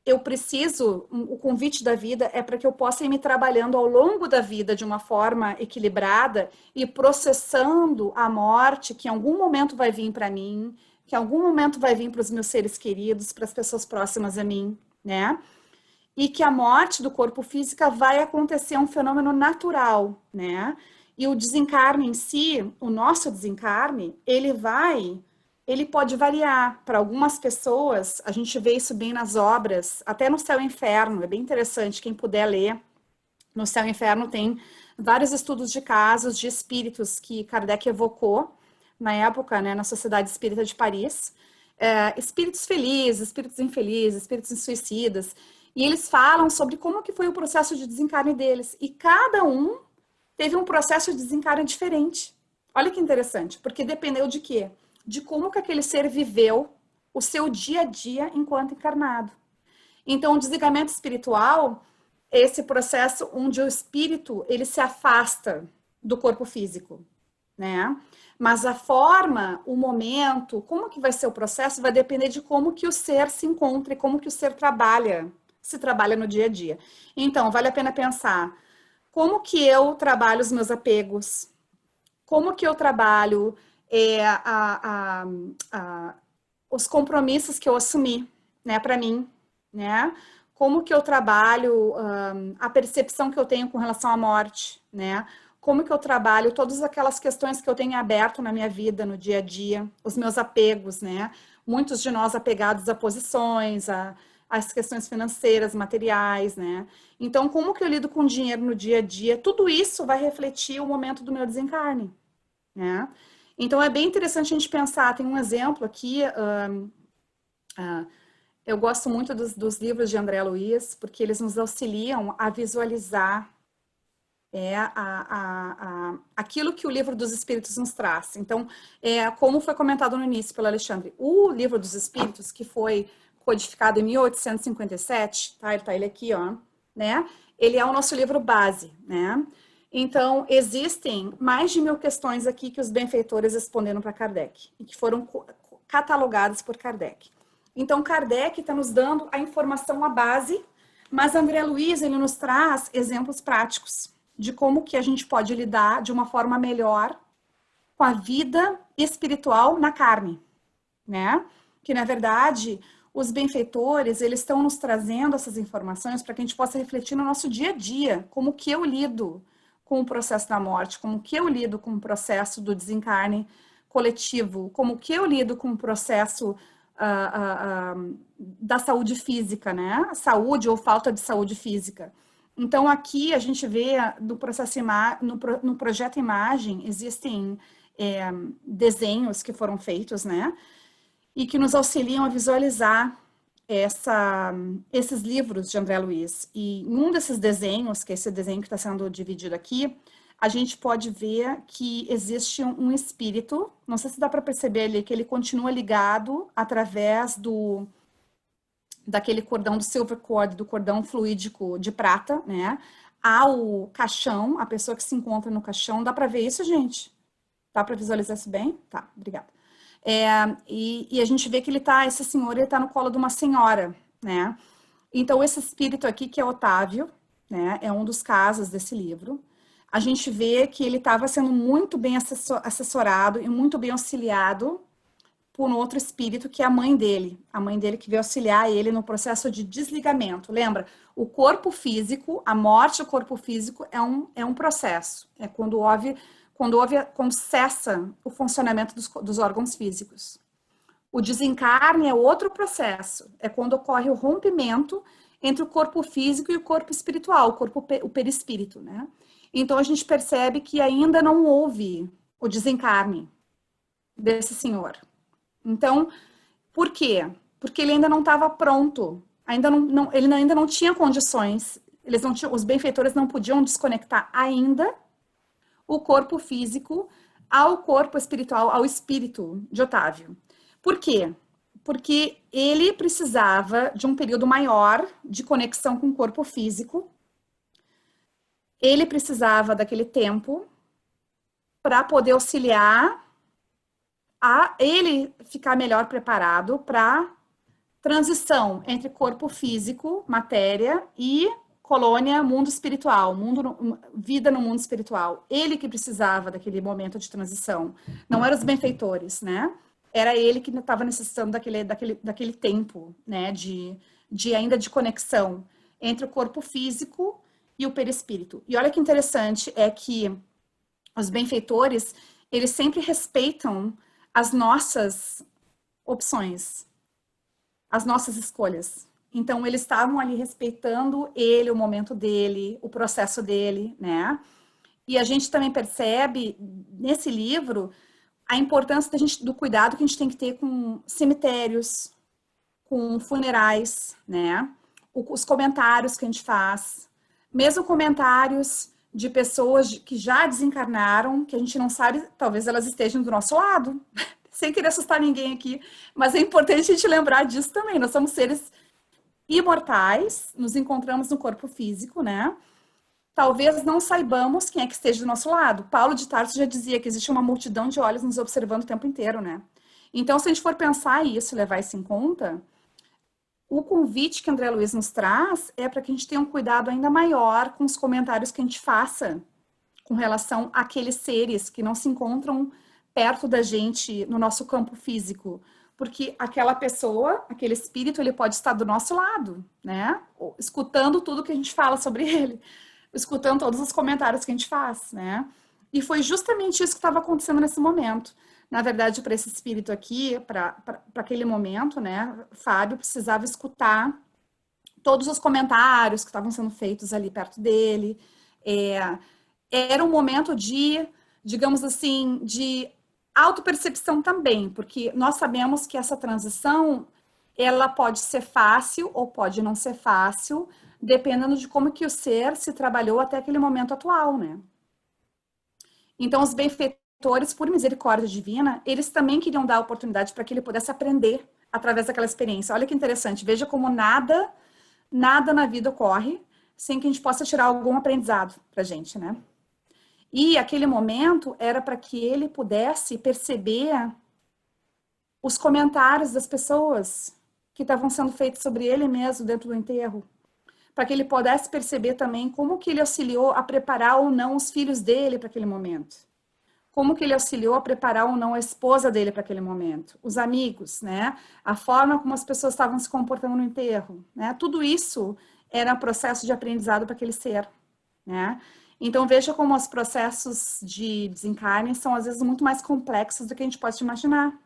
eu preciso, o convite da vida é para que eu possa ir me trabalhando ao longo da vida de uma forma equilibrada e processando a morte que em algum momento vai vir para mim, que em algum momento vai vir para os meus seres queridos, para as pessoas próximas a mim, né? E que a morte do corpo físico vai acontecer, um fenômeno natural, né? E o desencarne em si, o nosso desencarne, ele pode variar. Para algumas pessoas, a gente vê isso bem nas obras, até no Céu e Inferno, é bem interessante, quem puder ler. No Céu e Inferno tem vários estudos de casos de espíritos que Kardec evocou na época, né, na Sociedade Espírita de Paris. Espíritos felizes, espíritos infelizes, espíritos suicidas. E eles falam sobre como que foi o processo de desencarne deles. E cada um teve um processo de desencarne diferente. Olha que interessante, porque dependeu de quê? De como que aquele ser viveu o seu dia a dia enquanto encarnado. Então, o desligamento espiritual é esse processo onde o espírito, ele se afasta do corpo físico, né? Mas a forma, o momento, como que vai ser o processo, vai depender de como que o ser se encontra e como que o ser se trabalha no dia a dia. Então, vale a pena pensar, como que eu trabalho os meus apegos? Como que eu trabalho os compromissos que eu assumi, né, para mim, né? Como que eu trabalho a percepção que eu tenho com relação à morte, né? Como que eu trabalho todas aquelas questões que eu tenho aberto na minha vida, no dia a dia, os meus apegos, né? Muitos de nós apegados a posições, às questões financeiras, materiais, né? Então, como que eu lido com dinheiro no dia a dia? Tudo isso vai refletir o momento do meu desencarne, né? Então, é bem interessante a gente pensar, tem um exemplo aqui, eu gosto muito dos livros de André Luiz, porque eles nos auxiliam a visualizar aquilo que o Livro dos Espíritos nos traz. Então, como foi comentado no início pelo Alexandre, o Livro dos Espíritos, que foi codificado em 1857, tá? Ele aqui, ó, né? Ele é o nosso livro base, né? Então, existem mais de 1000 questões aqui que os benfeitores responderam para Kardec, e que foram catalogadas por Kardec. Então, Kardec está nos dando a informação, a base, mas André Luiz, ele nos traz exemplos práticos de como que a gente pode lidar de uma forma melhor com a vida espiritual na carne, né? Que, na verdade, os benfeitores, eles estão nos trazendo essas informações para que a gente possa refletir no nosso dia a dia, como que eu lido com o processo da morte, como que eu lido com o processo do desencarne coletivo, como que eu lido com o processo da saúde física, né? Saúde ou falta de saúde física. Então, aqui a gente vê no processo no projeto Imagem, existem desenhos que foram feitos, né? E que nos auxiliam a visualizar esses livros de André Luiz. E um desses desenhos, que é esse desenho que está sendo dividido aqui, a gente pode ver que existe um espírito, não sei se dá para perceber ali, que ele continua ligado através daquele cordão do silver cord, do cordão fluídico de prata, né, ao caixão, a pessoa que se encontra no caixão. Dá para ver isso, gente? Dá para visualizar isso bem? Tá, obrigada. E a gente vê que esse senhor, ele tá no colo de uma senhora, né? Então, esse espírito aqui, que é Otávio, né, é um dos casos desse livro. A gente vê que ele estava sendo muito bem assessorado e muito bem auxiliado por um outro espírito, que é a mãe dele que veio auxiliar ele no processo de desligamento. Lembra? O corpo físico, a morte do corpo físico é um processo, é quando cessa o funcionamento dos órgãos físicos. O desencarne é outro processo, é quando ocorre o rompimento entre o corpo físico e o corpo espiritual, o perispírito, né? Então, a gente percebe que ainda não houve o desencarne desse senhor. Então, por quê? Porque ele ainda não estava pronto, ele ainda não tinha condições, os benfeitores não podiam desconectar ainda o corpo físico ao corpo espiritual, ao espírito de Otávio. Por quê? Porque ele precisava de um período maior de conexão com o corpo físico, ele precisava daquele tempo para poder auxiliar a ele ficar melhor preparado para transição entre corpo físico, matéria, e colônia, mundo espiritual, vida no mundo espiritual. Ele que precisava daquele momento de transição. Não eram os benfeitores, né? Era ele que estava necessitando daquele tempo, né? Ainda de conexão entre o corpo físico e o perispírito. E olha que interessante, é que os benfeitores, eles sempre respeitam as nossas opções, as nossas escolhas. Então, eles estavam ali respeitando ele, o momento dele, o processo dele, né? E a gente também percebe, nesse livro, a importância do cuidado que a gente tem que ter com cemitérios, com funerais, né? Os comentários que a gente faz, mesmo comentários de pessoas que já desencarnaram, que a gente não sabe, talvez elas estejam do nosso lado, sem querer assustar ninguém aqui, mas é importante a gente lembrar disso também. Nós somos seres imortais, nos encontramos no corpo físico, né? Talvez não saibamos quem é que esteja do nosso lado. Paulo de Tarso já dizia que existe uma multidão de olhos nos observando o tempo inteiro, né? Então, se a gente for pensar isso, levar isso em conta, o convite que André Luiz nos traz é para que a gente tenha um cuidado ainda maior com os comentários que a gente faça com relação àqueles seres que não se encontram perto da gente no nosso campo físico. Porque aquela pessoa, aquele espírito, ele pode estar do nosso lado, né? Escutando tudo que a gente fala sobre ele, escutando todos os comentários que a gente faz, né? E foi justamente isso que estava acontecendo nesse momento. Na verdade, para esse espírito aqui, para aquele momento, né, Fábio precisava escutar todos os comentários que estavam sendo feitos ali perto dele. Era um momento de, digamos assim, de autopercepção também, porque nós sabemos que essa transição, ela pode ser fácil ou pode não ser fácil, dependendo de como que o ser se trabalhou até aquele momento atual, né? Então, os benfeitores, por misericórdia divina, eles também queriam dar a oportunidade para que ele pudesse aprender através daquela experiência. Olha que interessante, veja como nada na vida ocorre sem que a gente possa tirar algum aprendizado pra gente, né? E aquele momento era para que ele pudesse perceber os comentários das pessoas que estavam sendo feitos sobre ele mesmo dentro do enterro. Para que ele pudesse perceber também como que ele auxiliou a preparar ou não os filhos dele para aquele momento. Como que ele auxiliou a preparar ou não a esposa dele para aquele momento. Os amigos, né? A forma como as pessoas estavam se comportando no enterro, né? Tudo isso era um processo de aprendizado para aquele ser, né? Então, veja como os processos de desencarne são, às vezes, muito mais complexos do que a gente pode imaginar.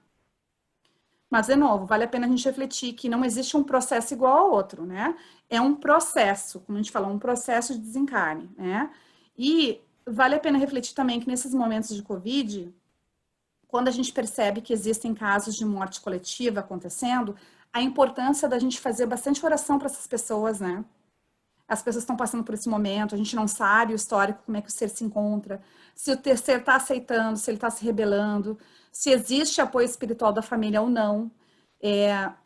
Mas, de novo, vale a pena a gente refletir que não existe um processo igual ao outro, né? É um processo, como a gente falou, um processo de desencarne, né? E vale a pena refletir também que nesses momentos de Covid, quando a gente percebe que existem casos de morte coletiva acontecendo, a importância da gente fazer bastante oração para essas pessoas, né? As pessoas estão passando por esse momento, a gente não sabe o histórico, como é que o ser se encontra, se o terceiro está aceitando, se ele está se rebelando, se existe apoio espiritual da família ou não.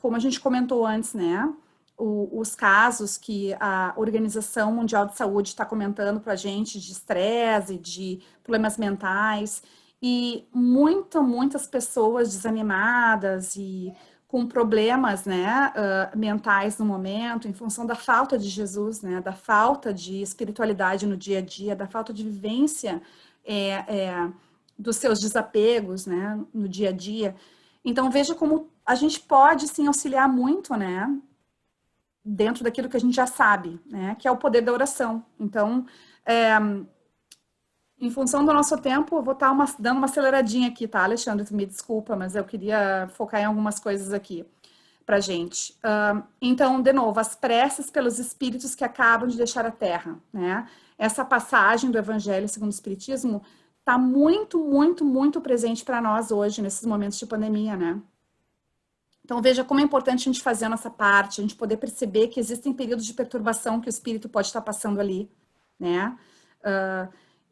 Como a gente comentou antes, né? Os casos que a Organização Mundial de Saúde está comentando para a gente de estresse, de problemas mentais, e muitas pessoas desanimadas e com problemas, né, mentais no momento, em função da falta de Jesus, né, da falta de espiritualidade no dia a dia, da falta de vivência dos seus desapegos, né, no dia a dia. Então, veja como a gente pode, sim, auxiliar muito, né, dentro daquilo que a gente já sabe, né, que é o poder da oração. Então, em função do nosso tempo, eu vou estar dando uma aceleradinha aqui, tá, Alexandre? Me desculpa, mas eu queria focar em algumas coisas aqui pra gente. Então, de novo, as preces pelos espíritos que acabam de deixar a Terra, né? Essa passagem do Evangelho segundo o Espiritismo está muito presente para nós hoje, nesses momentos de pandemia, né? Então, veja como é importante a gente fazer a nossa parte, a gente poder perceber que existem períodos de perturbação que o espírito pode estar passando ali, né?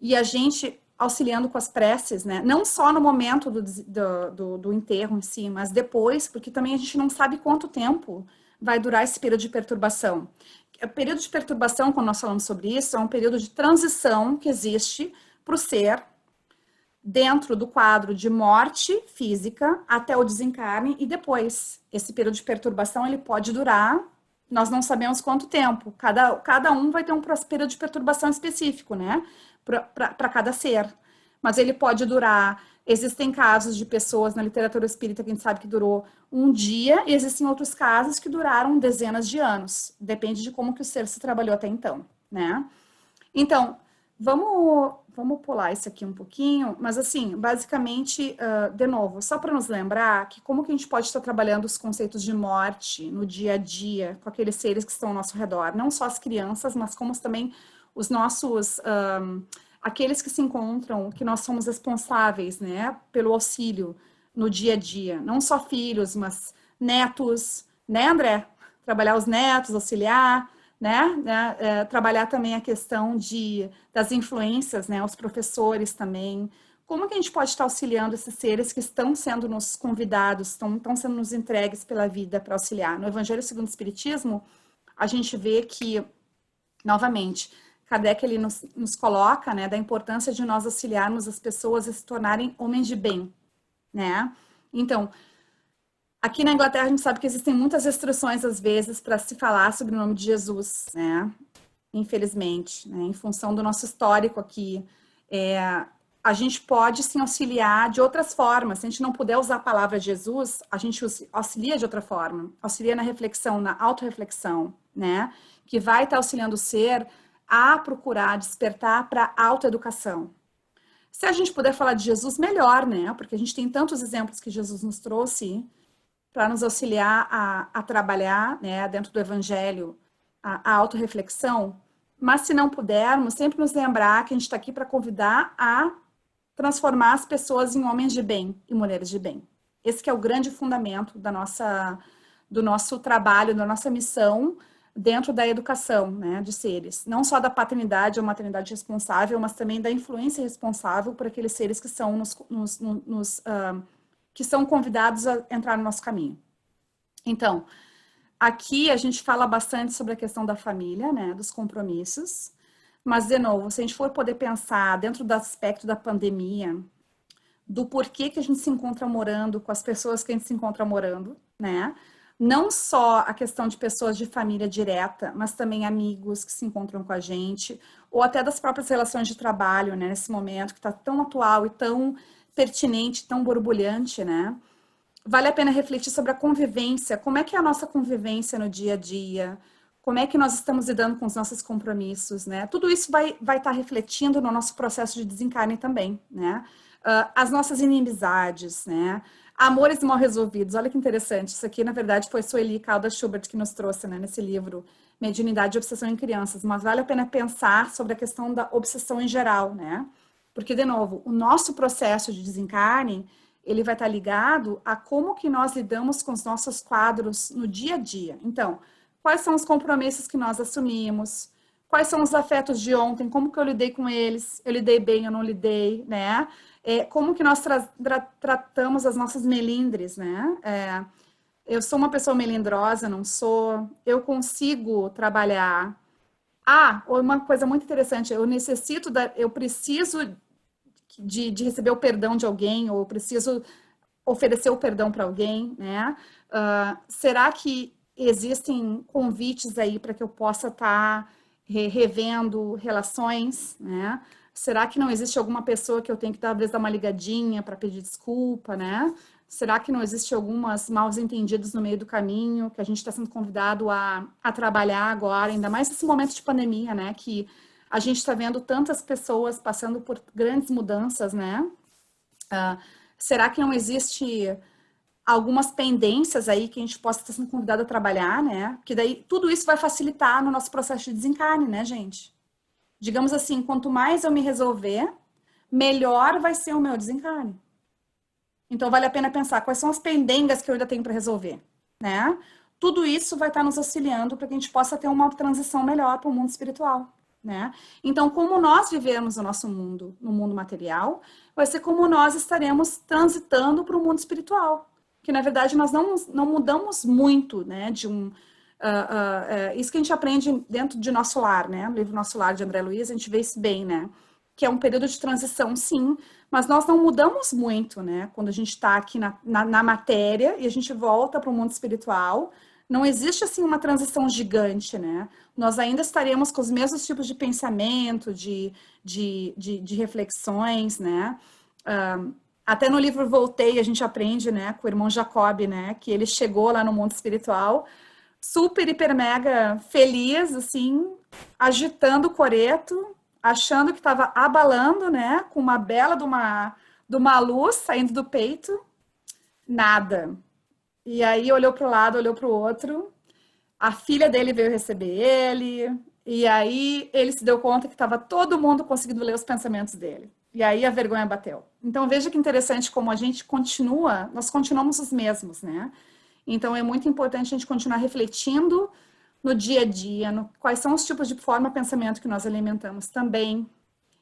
E a gente auxiliando com as preces, né? Não só no momento do enterro em si, mas depois, porque também a gente não sabe quanto tempo vai durar esse período de perturbação. O período de perturbação, quando nós falamos sobre isso, é um período de transição que existe para o ser dentro do quadro de morte física até o desencarne e depois. Esse período de perturbação, ele pode durar, nós não sabemos quanto tempo. Cada um vai ter um período de perturbação específico, né? Para cada ser. Mas ele pode durar. Existem casos de pessoas na literatura espírita que a gente sabe que durou um dia, e existem outros casos que duraram dezenas de anos. Depende de como que o ser se trabalhou até então, né? Então, vamos pular isso aqui um pouquinho, mas assim, basicamente, de novo, só para nos lembrar que como que a gente pode estar trabalhando os conceitos de morte no dia a dia com aqueles seres que estão ao nosso redor, não só as crianças, mas como também os nossos, aqueles que se encontram, que nós somos responsáveis, né, pelo auxílio no dia a dia, não só filhos, mas netos, né, André? Trabalhar os netos, auxiliar, né, trabalhar também a questão das influências, né, os professores também. Como que a gente pode estar auxiliando esses seres que estão sendo nos convidados, estão sendo nos entregues pela vida para auxiliar? No Evangelho segundo o Espiritismo, a gente vê que, novamente, Kardec ele nos coloca, né, da importância de nós auxiliarmos as pessoas a se tornarem homens de bem, né? Então, aqui na Inglaterra, a gente sabe que existem muitas restrições, às vezes, para se falar sobre o nome de Jesus, né? Infelizmente, né? Em função do nosso histórico aqui. A gente pode, sim, auxiliar de outras formas. Se a gente não puder usar a palavra Jesus, a gente auxilia de outra forma. Auxilia na reflexão, na autorreflexão, né? Que vai estar auxiliando o ser a procurar despertar para a autoeducação. Se a gente puder falar de Jesus, melhor, né? Porque a gente tem tantos exemplos que Jesus nos trouxe para nos auxiliar a trabalhar, né, dentro do Evangelho, a autorreflexão. Mas se não pudermos, sempre nos lembrar que a gente está aqui para convidar a transformar as pessoas em homens de bem e mulheres de bem. Esse que é o grande fundamento do nosso trabalho, da nossa missão dentro da educação, né, de seres. Não só da paternidade ou maternidade responsável, mas também da influência responsável por aqueles seres que são que são convidados a entrar no nosso caminho. Então, aqui a gente fala bastante sobre a questão da família, né, dos compromissos, mas, de novo, se a gente for poder pensar dentro do aspecto da pandemia, do porquê que a gente se encontra morando com as pessoas que a gente se encontra morando, né, não só a questão de pessoas de família direta, mas também amigos que se encontram com a gente, ou até das próprias relações de trabalho, né, nesse momento que está tão atual e tão pertinente, tão borbulhante, né? Vale a pena refletir sobre a convivência, como é que é a nossa convivência no dia a dia, como é que nós estamos lidando com os nossos compromissos, né? Tudo isso vai estar refletindo no nosso processo de desencarne também, né? As nossas inimizades, né? Amores mal resolvidos, olha que interessante, isso aqui na verdade foi Sueli Caldas Schubert que nos trouxe, né, nesse livro, Mediunidade e Obsessão em Crianças, mas vale a pena pensar sobre a questão da obsessão em geral, né? Porque, de novo, o nosso processo de desencarne, ele vai estar ligado a como que nós lidamos com os nossos quadros no dia a dia. Então, quais são os compromissos que nós assumimos? Quais são os afetos de ontem? Como que eu lidei com eles? Eu lidei bem, eu não lidei, né? Como que nós tratamos as nossas melindres, né? Eu sou uma pessoa melindrosa, não sou? Eu consigo trabalhar... uma coisa muito interessante, eu preciso de receber o perdão de alguém, ou eu preciso oferecer o perdão para alguém, né? Será que existem convites aí para que eu possa estar revendo relações, né? Será que não existe alguma pessoa que eu tenho que talvez dar uma ligadinha para pedir desculpa, né? Será que não existe algumas mal entendidos no meio do caminho que a gente está sendo convidado a trabalhar agora, ainda mais nesse momento de pandemia, né? Que a gente está vendo tantas pessoas passando por grandes mudanças, né? Será que não existe algumas pendências aí que a gente possa estar sendo convidado a trabalhar, né? Que daí tudo isso vai facilitar no nosso processo de desencarne, né, gente? Digamos assim, quanto mais eu me resolver, melhor vai ser o meu desencarne. Então, vale a pena pensar quais são as pendengas que eu ainda tenho para resolver, né? Tudo isso vai estar nos auxiliando para que a gente possa ter uma transição melhor para o mundo espiritual, né? Então, como nós vivemos o nosso mundo, no mundo material, vai ser como nós estaremos transitando para o mundo espiritual. Que, na verdade, nós não mudamos muito, né? Isso que a gente aprende dentro de Nosso Lar, né? No livro Nosso Lar, de André Luiz, a gente vê isso bem, né? que é um período de transição, sim, mas nós não mudamos muito, né? Quando a gente está aqui na matéria e a gente volta para o mundo espiritual, não existe, assim, uma transição gigante, né? Nós ainda estaremos com os mesmos tipos de pensamento, de reflexões, né? Até no livro Voltei, a gente aprende, né, com o irmão Jacob, né, que ele chegou lá no mundo espiritual, super, hiper, mega feliz, assim, agitando o coreto, achando que estava abalando, né, com uma bela de uma luz saindo do peito, nada. E aí olhou para o lado, olhou para o outro, a filha dele veio receber ele, e aí ele se deu conta que estava todo mundo conseguindo ler os pensamentos dele. E aí a vergonha bateu. Então veja que interessante como a gente continua, nós continuamos os mesmos, né? Então é muito importante a gente continuar refletindo no dia a dia, quais são os tipos de forma de pensamento que nós alimentamos também.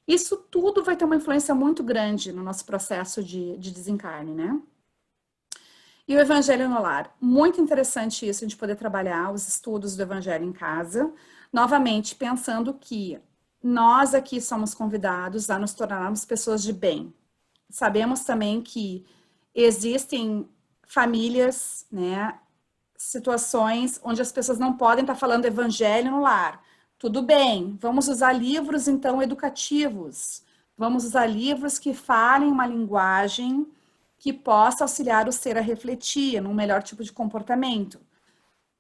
Isso tudo vai ter uma influência muito grande no nosso processo de desencarne, né? E o Evangelho no Lar. Muito interessante isso, a gente poder trabalhar os estudos do Evangelho em casa. Novamente, pensando que nós aqui somos convidados a nos tornarmos pessoas de bem. Sabemos também que existem famílias, né, situações onde as pessoas não podem estar falando Evangelho no lar. Tudo bem, vamos usar livros, então, educativos. Vamos usar livros que falem uma linguagem que possa auxiliar o ser a refletir num melhor tipo de comportamento.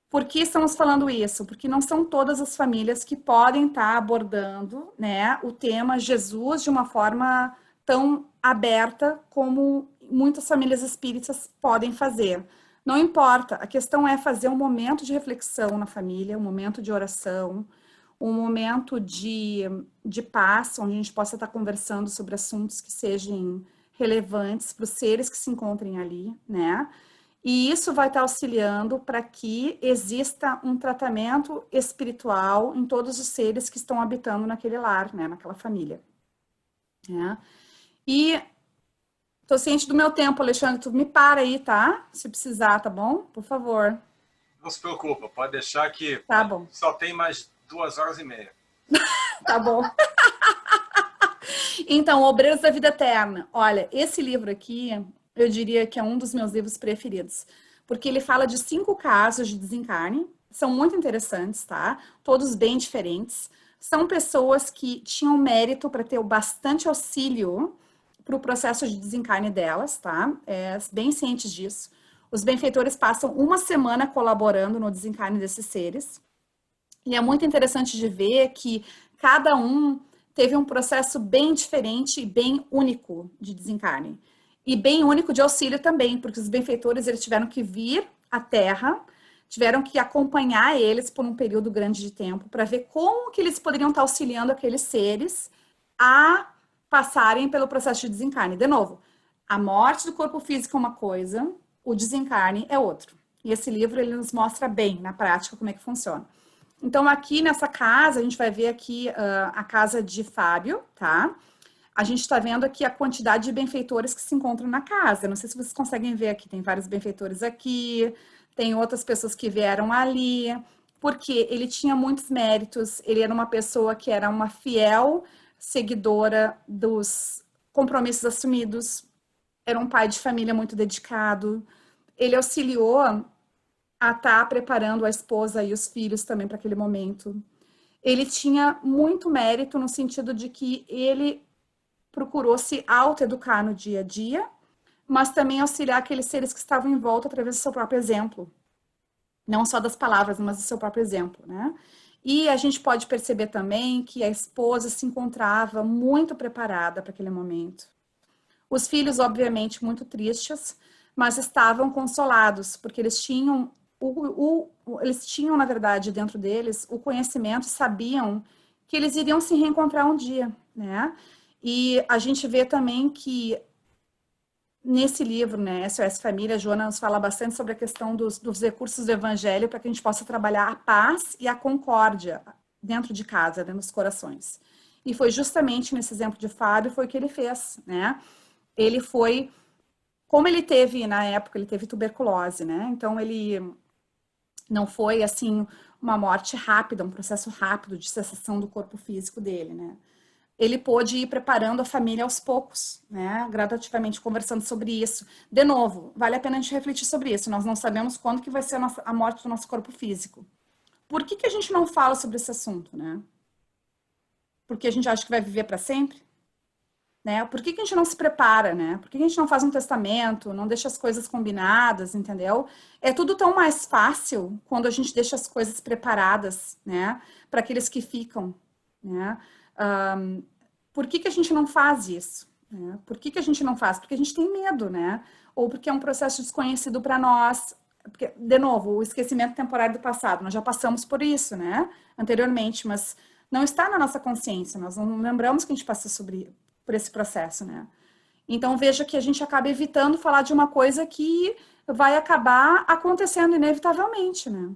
Por que estamos falando isso? Porque não são todas as famílias que podem estar abordando, né, o tema Jesus de uma forma tão aberta como muitas famílias espíritas podem fazer. Não importa, a questão é fazer um momento de reflexão na família, um momento de oração, um momento de paz, onde a gente possa estar conversando sobre assuntos que sejam relevantes para os seres que se encontrem ali, né? E isso vai estar auxiliando para que exista um tratamento espiritual em todos os seres que estão habitando naquele lar, né? Naquela família. Né? E tô ciente do meu tempo, Alexandre, tu me para aí, tá? Se precisar, tá bom? Por favor. Não se preocupa, pode deixar que tá bom. Só tem mais 2h30. Tá bom. Então, Obreiros da Vida Eterna. Olha, esse livro aqui, eu diria que é um dos meus livros preferidos, porque ele fala de 5 casos de desencarne, são muito interessantes, tá? Todos bem diferentes. São pessoas que tinham mérito para ter bastante auxílio para o processo de desencarne delas, tá? Bem cientes disso. Os benfeitores passam uma semana colaborando no desencarne desses seres. E é muito interessante de ver que cada um teve um processo bem diferente e bem único de desencarne. E bem único de auxílio também, porque os benfeitores eles tiveram que vir à Terra, tiveram que acompanhar eles por um período grande de tempo para ver como que eles poderiam estar auxiliando aqueles seres a passarem pelo processo de desencarne. De novo, a morte do corpo físico é uma coisa, o desencarne é outro. E esse livro ele nos mostra bem, na prática, como é que funciona. Então, aqui nessa casa, a gente vai ver aqui a casa de Fábio, tá? A gente está vendo aqui a quantidade de benfeitores que se encontram na casa. Não sei se vocês conseguem ver aqui, tem vários benfeitores aqui, tem outras pessoas que vieram ali, porque ele tinha muitos méritos, ele era uma pessoa que era uma fiel seguidora dos compromissos assumidos, era um pai de família muito dedicado, ele auxiliou a estar preparando a esposa e os filhos também para aquele momento. Ele tinha muito mérito no sentido de que ele procurou se autoeducar no dia a dia, mas também auxiliar aqueles seres que estavam em volta através do seu próprio exemplo. Não só das palavras, mas do seu próprio exemplo, né? E a gente pode perceber também que a esposa se encontrava muito preparada para aquele momento. Os filhos, obviamente, muito tristes, mas estavam consolados, porque eles tinham na verdade, dentro deles, o conhecimento, sabiam que eles iriam se reencontrar um dia, né? E a gente vê também que nesse livro, né, SOS Família, a Joana nos fala bastante sobre a questão dos recursos do Evangelho para que a gente possa trabalhar a paz e a concórdia dentro de casa, dentro dos corações. E foi justamente nesse exemplo de Fábio, foi o que ele fez, né? Ele foi, como ele teve, na época, ele teve tuberculose, né? Então, ele não foi, assim, uma morte rápida, um processo rápido de cessação do corpo físico dele, né? ele pôde ir preparando a família aos poucos, né? Gradativamente conversando sobre isso. De novo, vale a pena a gente refletir sobre isso. Nós não sabemos quando que vai ser a morte do nosso corpo físico. Por que que a gente não fala sobre esse assunto, né? Porque a gente acha que vai viver para sempre? Né? Por que que a gente não se prepara, né? Por que que a gente não faz um testamento, não deixa as coisas combinadas, entendeu? É tudo tão mais fácil quando a gente deixa as coisas preparadas, né? Para aqueles que ficam, né? Por que que a gente não faz isso? Né? Por que que a gente não faz? Porque a gente tem medo, né? Ou porque é um processo desconhecido para nós. Porque, de novo, o esquecimento temporário do passado, nós já passamos por isso, né? Anteriormente, mas não está na nossa consciência, nós não lembramos que a gente passou por esse processo, né? Então, veja que a gente acaba evitando falar de uma coisa que vai acabar acontecendo inevitavelmente, né?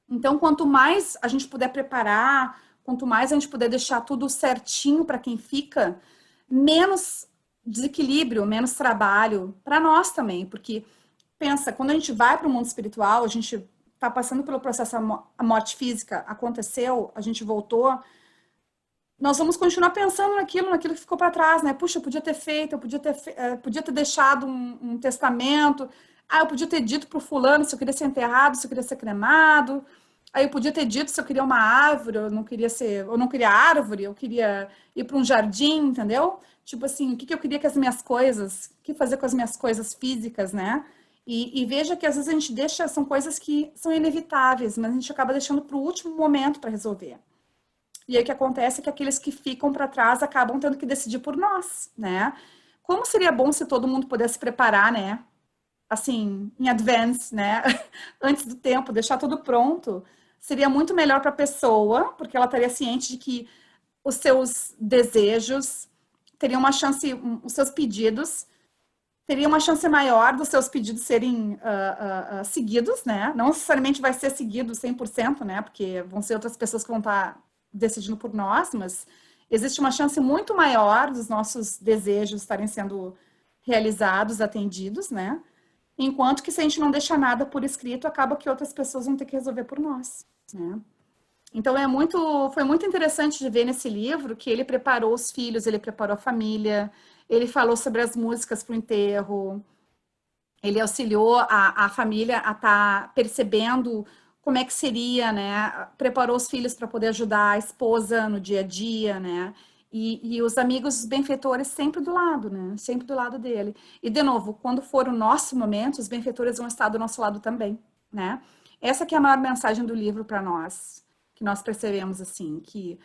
Então, quanto mais a gente puder preparar, quanto mais a gente puder deixar tudo certinho para quem fica, menos desequilíbrio, menos trabalho para nós também, porque pensa, quando a gente vai para o mundo espiritual, a gente está passando pelo processo, a morte física aconteceu, a gente voltou, nós vamos continuar pensando naquilo que ficou para trás, né? Puxa, eu podia ter feito, podia ter deixado um testamento, eu podia ter dito para o fulano se eu queria ser enterrado, se eu queria ser cremado, aí eu podia ter dito se eu queria uma árvore, eu não queria árvore, eu queria ir para um jardim, entendeu? Tipo assim, o que eu queria que as minhas coisas, o que fazer com as minhas coisas físicas, né? E veja que às vezes a gente deixa, são coisas que são inevitáveis, mas a gente acaba deixando para o último momento para resolver. E aí o que acontece é que aqueles que ficam para trás acabam tendo que decidir por nós, né? Como seria bom se todo mundo pudesse preparar, né? Assim, em advance, né? Antes do tempo, deixar tudo pronto. Seria muito melhor para a pessoa, porque ela estaria ciente de que os seus desejos teriam uma chance, os seus pedidos teria uma chance maior dos seus pedidos serem seguidos, né? Não necessariamente vai ser seguido 100%, né? Porque vão ser outras pessoas que vão estar decidindo por nós, mas existe uma chance muito maior dos nossos desejos estarem sendo realizados, atendidos, né? Enquanto que se a gente não deixa nada por escrito, acaba que outras pessoas vão ter que resolver por nós, né? Então foi muito interessante de ver nesse livro que ele preparou os filhos, ele preparou a família, ele falou sobre as músicas para o enterro, ele auxiliou a família a estar percebendo como é que seria, né? Preparou os filhos para poder ajudar a esposa no dia a dia, né? E os amigos, os benfeitores sempre do lado, né? Sempre do lado dele. E, de novo, quando for o nosso momento, os benfeitores vão estar do nosso lado também, né? Essa que é a maior mensagem do livro para nós, que nós percebemos, assim, que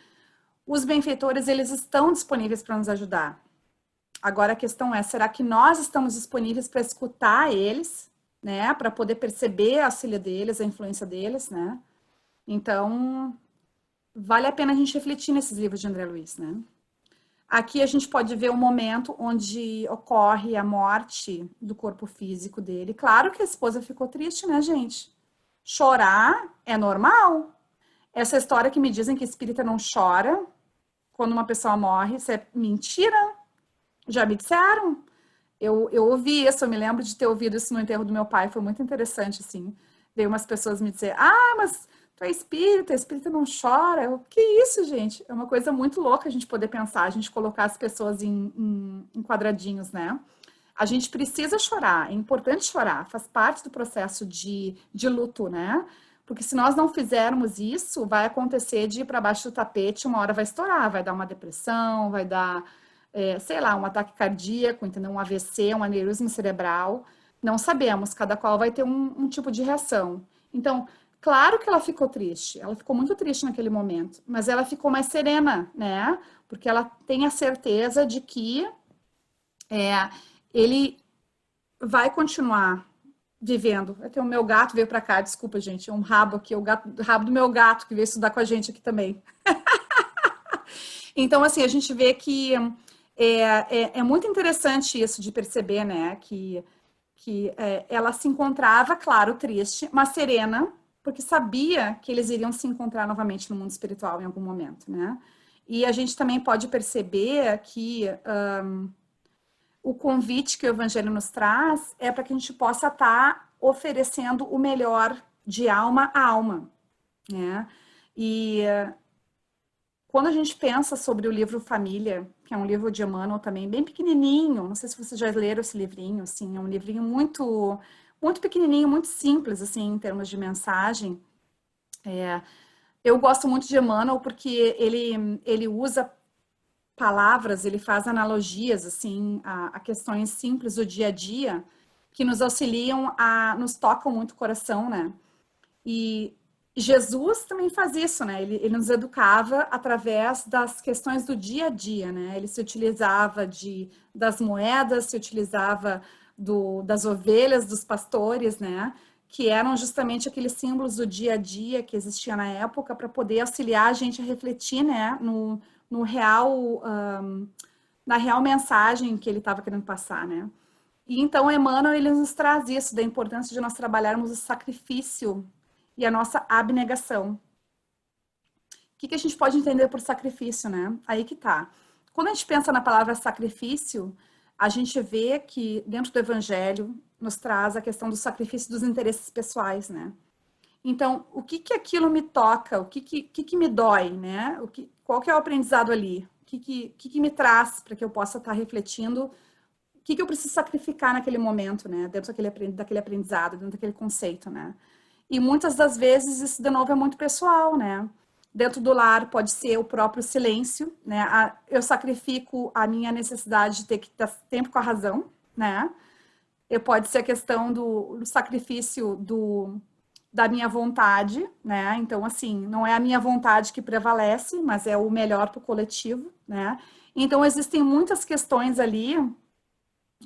os benfeitores, eles estão disponíveis para nos ajudar. Agora a questão é, será que nós estamos disponíveis para escutar eles, né? Para poder perceber a auxílio deles, a influência deles, né? Então, vale a pena a gente refletir nesses livros de André Luiz, né? Aqui a gente pode ver o momento onde ocorre a morte do corpo físico dele. Claro que a esposa ficou triste, né, gente? Chorar é normal. Essa história que me dizem que espírita não chora quando uma pessoa morre, isso é mentira. Já me disseram. Eu ouvi isso, eu me lembro de ter ouvido isso no enterro do meu pai, foi muito interessante, assim. Veio umas pessoas me dizer, mas tu é espírita não chora. Que isso, gente? É uma coisa muito louca a gente poder pensar, a gente colocar as pessoas em quadradinhos, né? A gente precisa chorar, é importante chorar, faz parte do processo de luto, né? Porque se nós não fizermos isso, vai acontecer de ir para baixo do tapete, uma hora vai estourar, vai dar uma depressão, vai dar, sei lá, um ataque cardíaco, entendeu? Um AVC, um aneurisma cerebral. Não sabemos, cada qual vai ter um tipo de reação. Então, claro que ela ficou triste, ela ficou muito triste naquele momento, mas ela ficou mais serena, né? Porque ela tem a certeza de que ele vai continuar vivendo. Até o meu gato veio para cá, desculpa, gente, é um rabo aqui, o rabo do meu gato que veio estudar com a gente aqui também. Então, assim, a gente vê que é muito interessante isso de perceber, né, que ela se encontrava, claro, triste, mas serena, porque sabia que eles iriam se encontrar novamente no mundo espiritual em algum momento, né? E a gente também pode perceber que o convite que o Evangelho nos traz é para que a gente possa estar oferecendo o melhor de alma a alma, né? E quando a gente pensa sobre o livro Família, que é um livro de Emmanuel também, bem pequenininho, não sei se vocês já leram esse livrinho, assim, é um livrinho muito, muito pequenininho, muito simples, assim, em termos de mensagem. Eu gosto muito de Emmanuel porque ele usa palavras, ele faz analogias, assim, a questões simples do dia a dia, que nos auxiliam nos tocam muito o coração, né? E Jesus também faz isso, né? Ele nos educava através das questões do dia a dia, né? Ele se utilizava das moedas, se utilizava das ovelhas, dos pastores, né? Que eram justamente aqueles símbolos do dia a dia que existia na época para poder auxiliar a gente a refletir, né? No real, na real mensagem que ele estava querendo passar, né? E então, Emmanuel, ele nos traz isso, da importância de nós trabalharmos o sacrifício e a nossa abnegação. O que a gente pode entender por sacrifício, né? Aí que tá. Quando a gente pensa na palavra sacrifício, a gente vê que dentro do Evangelho nos traz a questão do sacrifício dos interesses pessoais, né? Então, o que aquilo me toca? O que me dói, né? Qual que é o aprendizado ali? O que me traz para que eu possa estar refletindo o que eu preciso sacrificar naquele momento, né? Dentro daquele aprendizado, dentro daquele conceito, né? E muitas das vezes isso, de novo, é muito pessoal, né? Dentro do lar pode ser o próprio silêncio, né? Eu sacrifico a minha necessidade de ter que ter tempo com a razão, né? Pode ser a questão do sacrifício da minha vontade, né? Então, assim, não é a minha vontade que prevalece, mas é o melhor para o coletivo, né? Então, existem muitas questões ali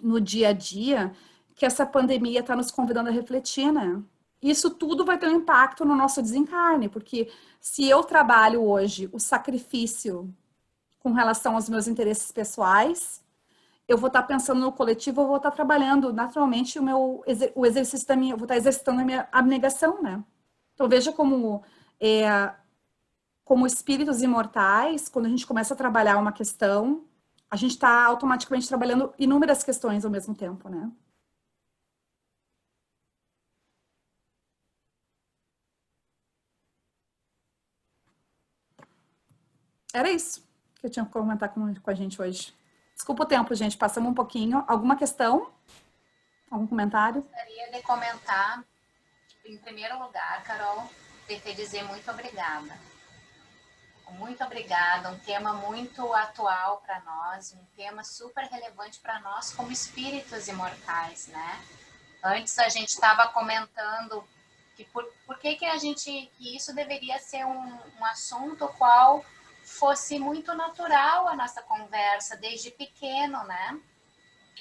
no dia a dia que essa pandemia está nos convidando a refletir, né? Isso tudo vai ter um impacto no nosso desencarne, porque se eu trabalho hoje o sacrifício com relação aos meus interesses pessoais, eu vou estar pensando no coletivo, eu vou estar trabalhando naturalmente o exercício eu vou estar exercitando a minha abnegação, né? Então veja como espíritos imortais, quando a gente começa a trabalhar uma questão, a gente está automaticamente trabalhando inúmeras questões ao mesmo tempo, né? Era isso que eu tinha que comentar com a gente hoje. Desculpa o tempo, gente, passamos um pouquinho. Alguma questão? Algum comentário? Gostaria de comentar, em primeiro lugar, Carol, de te dizer muito obrigada. Muito obrigada, um tema muito atual para nós, um tema super relevante para nós como espíritos imortais, né? Antes a gente estava comentando que por que que isso deveria ser um assunto qual fosse muito natural a nossa conversa desde pequeno, né?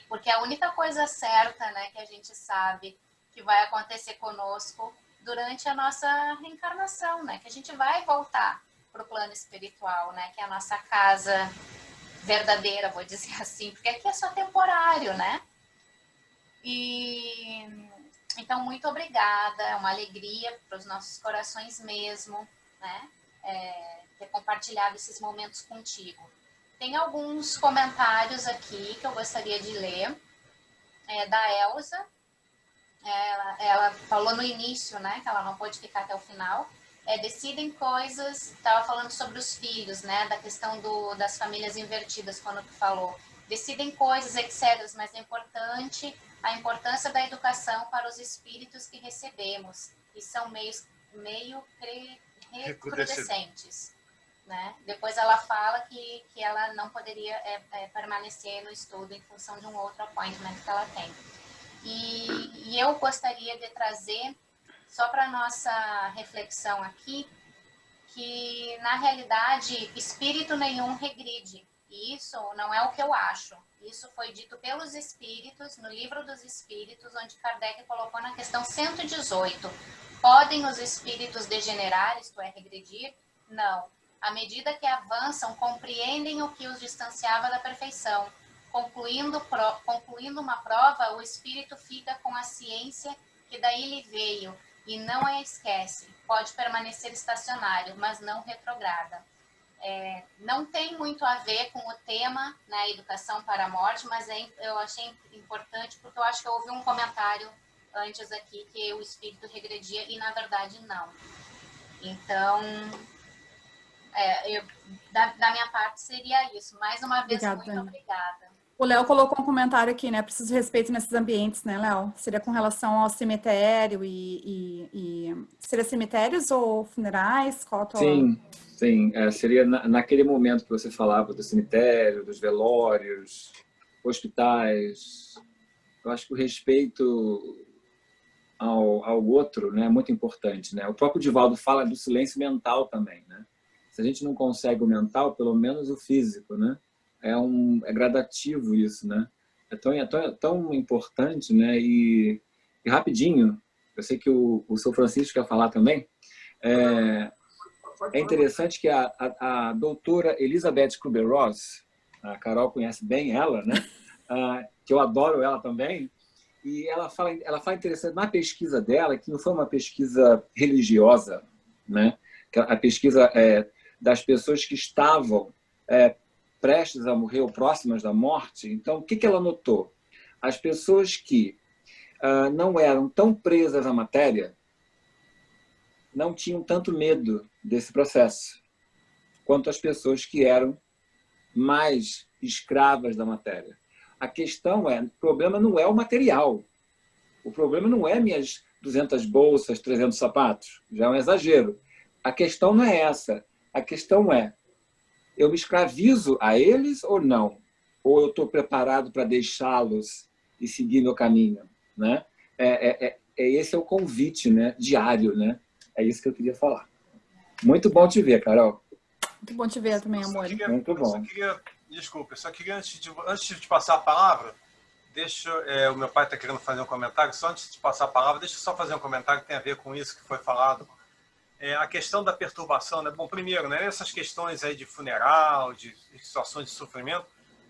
Porque a única coisa certa, né, que a gente sabe que vai acontecer conosco durante a nossa reencarnação, né? Que a gente vai voltar para o plano espiritual, né? Que é a nossa casa verdadeira, vou dizer assim, porque aqui é só temporário, né? E então, muito obrigada, é uma alegria para os nossos corações mesmo, né? Ter compartilhado esses momentos contigo. Tem alguns comentários aqui que eu gostaria de ler, da Elza. Ela falou no início, né, que ela não pôde ficar até o final. Decidem coisas, estava falando sobre os filhos, né, da questão das famílias invertidas, quando tu falou. Decidem coisas, etc., mas é importante a importância da educação para os espíritos que recebemos, e são meio recrudescentes. Né? Depois ela fala que ela não poderia permanecer no estudo em função de um outro appointment que ela tem. E eu gostaria de trazer, só para nossa reflexão aqui, que na realidade espírito nenhum regride. E isso não é o que eu acho. Isso foi dito pelos espíritos, no Livro dos Espíritos, onde Kardec colocou na questão 118. Podem os espíritos degenerar, isto é, regredir? Não. À medida que avançam, compreendem o que os distanciava da perfeição. Concluindo uma prova, o espírito fica com a ciência que daí lhe veio e não a esquece. Pode permanecer estacionário, mas não retrograda. Não tem muito a ver com o tema, né, educação para a morte, mas eu achei importante porque eu acho que eu ouvi um comentário antes aqui que o espírito regredia e na verdade não. Então, Da minha parte seria isso. Mais uma vez, Obrigada, muito Dani. obrigada. O Léo colocou um comentário aqui, né? Preciso de respeito nesses ambientes, né, Léo? Seria com relação ao cemitério Seria cemitérios ou funerais? Qual a tua... Sim, sim. Seria naquele momento que você falava do cemitério, dos velórios, hospitais. Eu acho que o respeito ao outro, né, é muito importante, né? O próprio Divaldo fala do silêncio mental também, né? Se a gente não consegue o mental, pelo menos o físico, né? É gradativo isso, né? É tão importante, né? E rapidinho, eu sei que o São Francisco quer falar também. É interessante que a doutora Elizabeth Kubler-Ross, a Carol conhece bem ela, né? Que eu adoro ela também, e ela fala interessante na pesquisa dela, que não foi uma pesquisa religiosa, né? A pesquisa das pessoas que estavam prestes a morrer ou próximas da morte. Então, o que ela notou? As pessoas que não eram tão presas à matéria não tinham tanto medo desse processo quanto as pessoas que eram mais escravas da matéria. A questão o problema não é o material. O problema não é minhas 200 bolsas, 300 sapatos. Já é um exagero. A questão não é essa. A questão é, eu me escravizo a eles ou não? Ou eu estou preparado para deixá-los e seguir meu caminho? Né? Esse é o convite, né? Diário, né? É isso que eu queria falar. Muito bom te ver, Carol. Muito bom te ver também, amor. Muito bom. Desculpa, eu só queria, antes de passar a palavra, o meu pai está querendo fazer um comentário, só antes de passar a palavra, deixa eu só fazer um comentário que tem a ver com isso que foi falado. A questão da perturbação, né? Bom, primeiro, né, essas questões aí de funeral, de situações de sofrimento,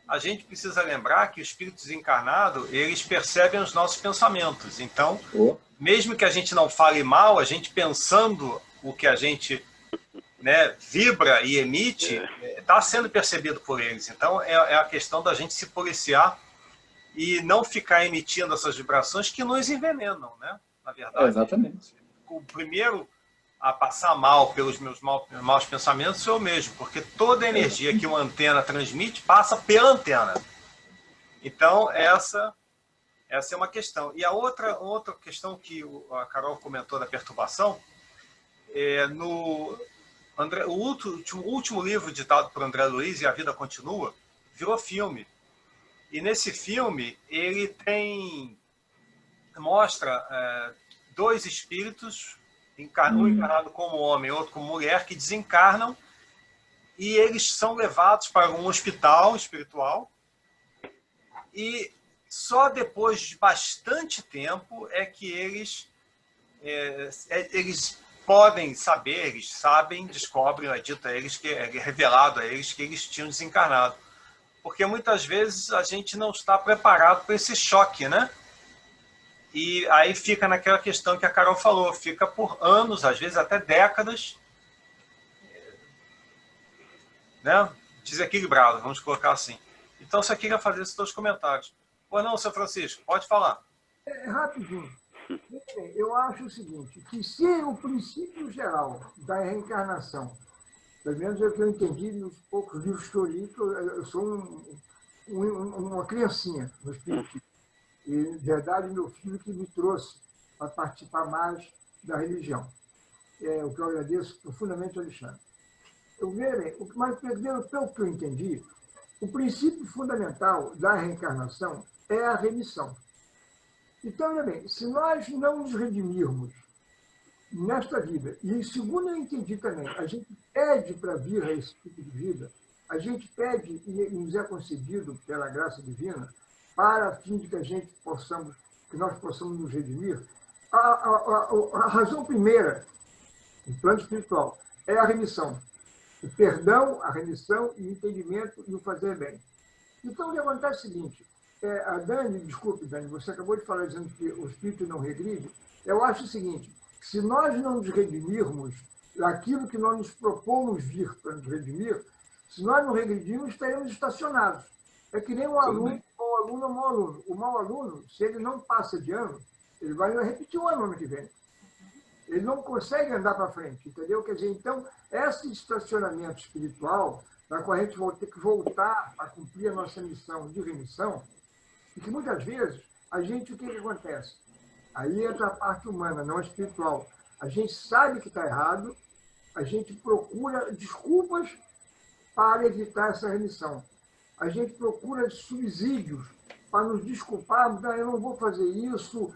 a gente precisa lembrar que o espírito desencarnado, eles percebem os nossos pensamentos. Então, mesmo que a gente não fale mal, a gente pensando o que a gente, né, vibra e emite, está sendo percebido por eles. Então, é a questão da gente se policiar e não ficar emitindo essas vibrações que nos envenenam, né? Na verdade, exatamente. O primeiro a passar mal pelos meus maus pensamentos sou eu mesmo, porque toda a energia que uma antena transmite passa pela antena. Então, essa é uma questão. E a outra questão que a Carol comentou da perturbação, o último livro ditado por André Luiz, E a Vida Continua, virou filme. E nesse filme, ele mostra dois espíritos, um encarnado como homem, outro como mulher, que desencarnam e eles são levados para um hospital espiritual e só depois de bastante tempo é que eles podem saber, eles sabem, descobrem, é dito a eles, que é revelado a eles que eles tinham desencarnado. Porque muitas vezes a gente não está preparado para esse choque, né? E aí fica naquela questão que a Carol falou, fica por anos, às vezes até décadas, né? Desequilibrado, vamos colocar assim. Então, só queria fazer esses dois comentários. Pois não, São Francisco, pode falar. Rapidinho. Eu acho o seguinte, que se o princípio geral da reencarnação, pelo menos é o que eu entendi nos poucos livros que eu li, eu sou uma criancinha no espiritismo. E, na verdade, meu filho que me trouxe para participar mais da religião. O que eu agradeço profundamente ao Alexandre. Mas, pelo que eu entendi, o princípio fundamental da reencarnação é a remissão. Então, olha bem, se nós não nos redimirmos nesta vida, e segundo eu entendi também, a gente pede para vir a esse tipo de vida, a gente pede e nos é concedido pela graça divina, para fim de que nós possamos nos redimir, a razão primeira, no plano espiritual, é a remissão. O perdão, a remissão, e o entendimento e o fazer bem. Então, o que acontece é o seguinte, a Dani, desculpe, Dani, você acabou de falar dizendo que o espírito não regride. Eu acho o seguinte, se nós não nos redimirmos daquilo que nós nos propomos vir para nos redimir, se nós não regredirmos, estaremos estacionados. É que nem um aluno, bom aluno ou mau aluno. O mau aluno, se ele não passa de ano, ele vai repetir o ano que vem. Ele não consegue andar para frente, entendeu? Quer dizer, então, esse estacionamento espiritual, na qual a gente vai ter que voltar a cumprir a nossa missão de remissão, e que muitas vezes a gente, o que acontece? Aí entra a parte humana, não espiritual. A gente sabe que está errado, a gente procura desculpas para evitar essa remissão. A gente procura subsídios para nos desculparmos, eu não vou fazer isso,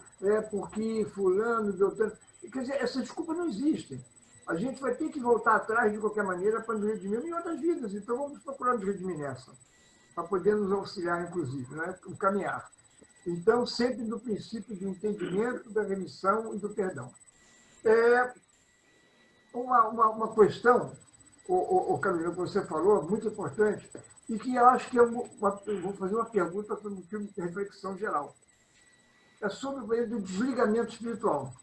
porque fulano, beltrano... Quer dizer, essas desculpas não existem. A gente vai ter que voltar atrás de qualquer maneira para nos redimir em outras vidas. Então, vamos procurar nos redimir nessa, para poder nos auxiliar, inclusive, né? O caminhar. Então, sempre do princípio do entendimento, da remissão e do perdão. Uma questão, Carolina, que você falou, muito importante, e que eu acho que eu vou fazer uma pergunta para um filme de reflexão geral. É sobre o desligamento espiritual.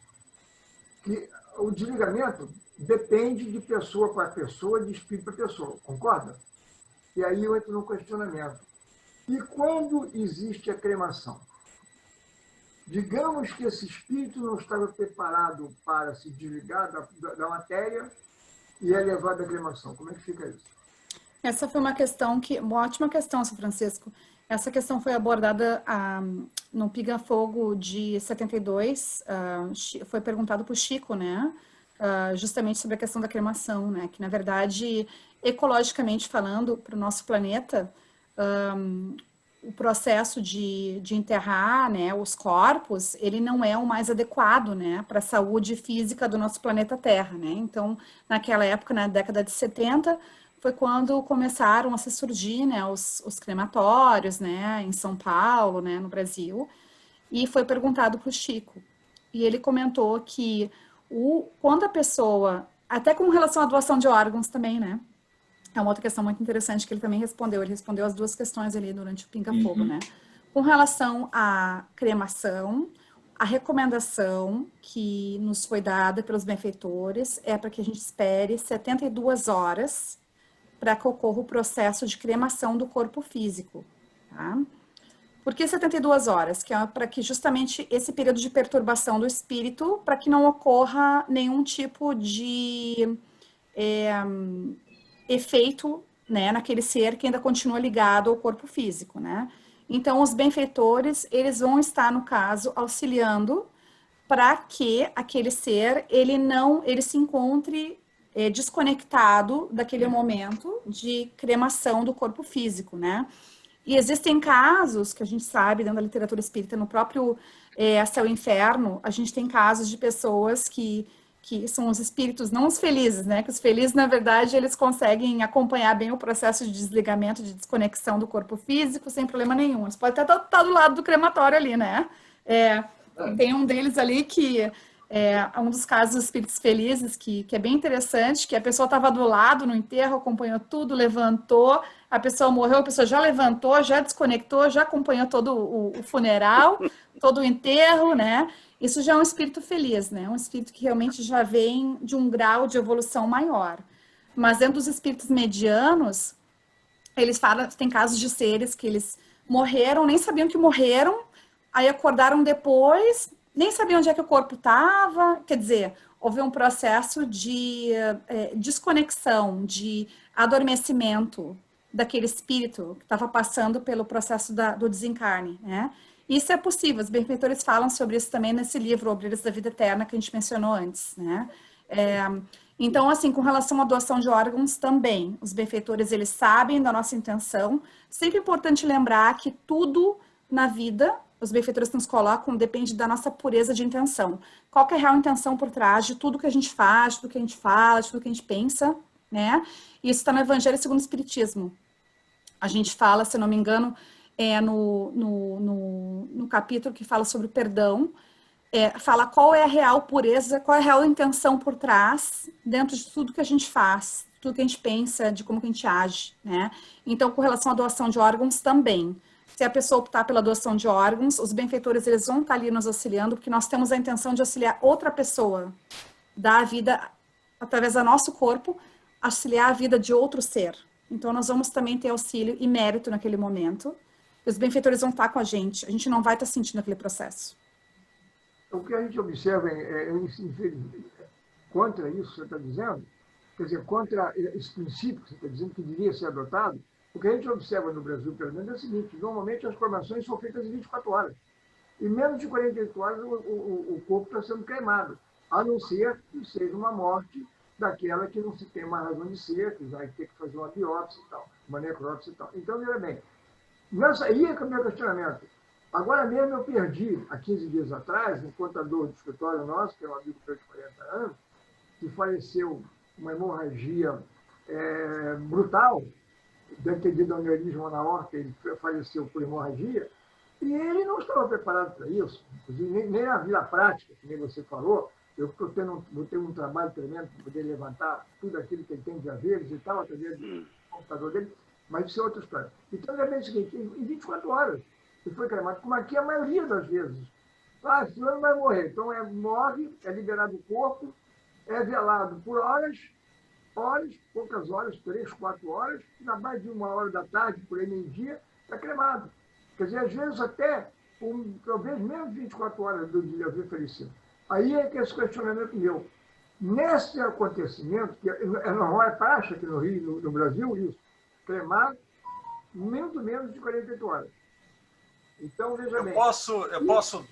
Que o desligamento depende de pessoa para pessoa, de espírito para pessoa, concorda? E aí eu entro no questionamento. E quando existe a cremação? Digamos que esse espírito não estava preparado para se desligar da matéria e é levado à cremação. Como é que fica isso? Essa foi uma ótima questão, São Francisco. Essa questão foi abordada no Pinga Fogo de 72, foi perguntado para o Chico, né? Justamente sobre a questão da cremação, né? Que, na verdade, ecologicamente falando, para o nosso planeta, o processo de enterrar, né, os corpos, ele não é o mais adequado, né, para a saúde física do nosso planeta Terra, né? Então, naquela época, na década de 70, foi quando começaram a se surgir, né, os crematórios, né, em São Paulo, né, no Brasil, e foi perguntado para o Chico, e ele comentou que quando a pessoa, até com relação à doação de órgãos também, né, é uma outra questão muito interessante que ele também respondeu. Ele respondeu as duas questões ali durante o Pinga Fogo, né? Com relação à cremação, a recomendação que nos foi dada pelos benfeitores é para que a gente espere 72 horas para que ocorra o processo de cremação do corpo físico, tá? Por que 72 horas? Que é para que justamente esse período de perturbação do espírito, para que não ocorra nenhum tipo de efeito, né, naquele ser que ainda continua ligado ao corpo físico, né? Então, os benfeitores, eles vão estar, no caso, auxiliando para que aquele ser, ele se encontre desconectado daquele momento de cremação do corpo físico, né? E existem casos que a gente sabe, dentro da literatura espírita, no próprio Céu e Inferno, a gente tem casos de pessoas que são os espíritos, não os felizes, né? Que os felizes, na verdade, eles conseguem acompanhar bem o processo de desligamento, de desconexão do corpo físico, sem problema nenhum. Eles podem até estar do lado do crematório ali, né? Tem um deles ali que um dos casos dos espíritos felizes, que é bem interessante, que a pessoa estava do lado no enterro, acompanhou tudo, levantou, a pessoa morreu, a pessoa já levantou, já desconectou, já acompanhou todo o funeral, todo o enterro, né? Isso já é um espírito feliz, né? Um espírito que realmente já vem de um grau de evolução maior. Mas dentro dos espíritos medianos, eles falam, tem casos de seres que eles morreram, nem sabiam que morreram, aí acordaram depois, nem sabiam onde é que o corpo estava, quer dizer, houve um processo de desconexão, de adormecimento daquele espírito que estava passando pelo processo do desencarne, né? Isso é possível, os benfeitores falam sobre isso também nesse livro, Obreiros da Vida Eterna, que a gente mencionou antes, né? Então, assim, com relação à doação de órgãos também, os benfeitores, eles sabem da nossa intenção. Sempre é importante lembrar que tudo na vida, os benfeitores nos colocam, depende da nossa pureza de intenção. Qual que é a real intenção por trás de tudo que a gente faz, de tudo que a gente fala, de tudo que a gente pensa, né? Isso está no Evangelho segundo o Espiritismo. A gente fala, se eu não me engano, no capítulo que fala sobre o perdão, fala qual é a real pureza, qual é a real intenção por trás, dentro de tudo que a gente faz, tudo que a gente pensa, de como que a gente age, né? Então, com relação à doação de órgãos também. Se a pessoa optar pela doação de órgãos, os benfeitores, eles vão estar ali nos auxiliando, porque nós temos a intenção de auxiliar outra pessoa, dar a vida, através do nosso corpo, auxiliar a vida de outro ser. Então, nós vamos também ter auxílio e mérito naquele momento. Os benfeitores vão estar com a gente não vai estar sentindo aquele processo. o que a gente observa, contra isso que você está dizendo, quer dizer, contra esse princípio que você está dizendo que deveria ser adotado, o que a gente observa no Brasil, pelo menos, é o seguinte: normalmente as cremações são feitas em 24 horas. Em menos de 48 horas, o corpo está sendo queimado, a não ser que seja uma morte daquela que não se tem mais razão de ser, que vai ter que fazer uma biópsia e tal, uma necrópsia e tal. Então, veja bem, aí é o meu questionamento. Agora mesmo eu perdi, há 15 dias atrás, um contador do escritório nosso, que é um amigo de 40 anos, que faleceu uma hemorragia brutal, deve ter tido aneurisma na aorta, ele faleceu por hemorragia, e ele não estava preparado para isso, nem na vida prática, que nem você falou. Eu vou ter um trabalho tremendo para poder levantar tudo aquilo que ele tem de haveres e tal, através do computador dele, mas isso é outra história. Então, é bem o seguinte: em 24 horas ele foi cremado, como aqui a maioria das vezes. Esse ano vai morrer. Então, morre, é liberado o corpo, é velado por horas, poucas horas, 3, 4 horas, na mais de 1h da tarde, por aí meio-dia, está cremado. Quer dizer, às vezes até, talvez menos de 24 horas do dia haver falecido. Aí é que esse questionamento meu. Nesse acontecimento, que não é praxe aqui no Rio, no Brasil, isso, cremar muito menos de 48 horas. Então, veja bem. Eu posso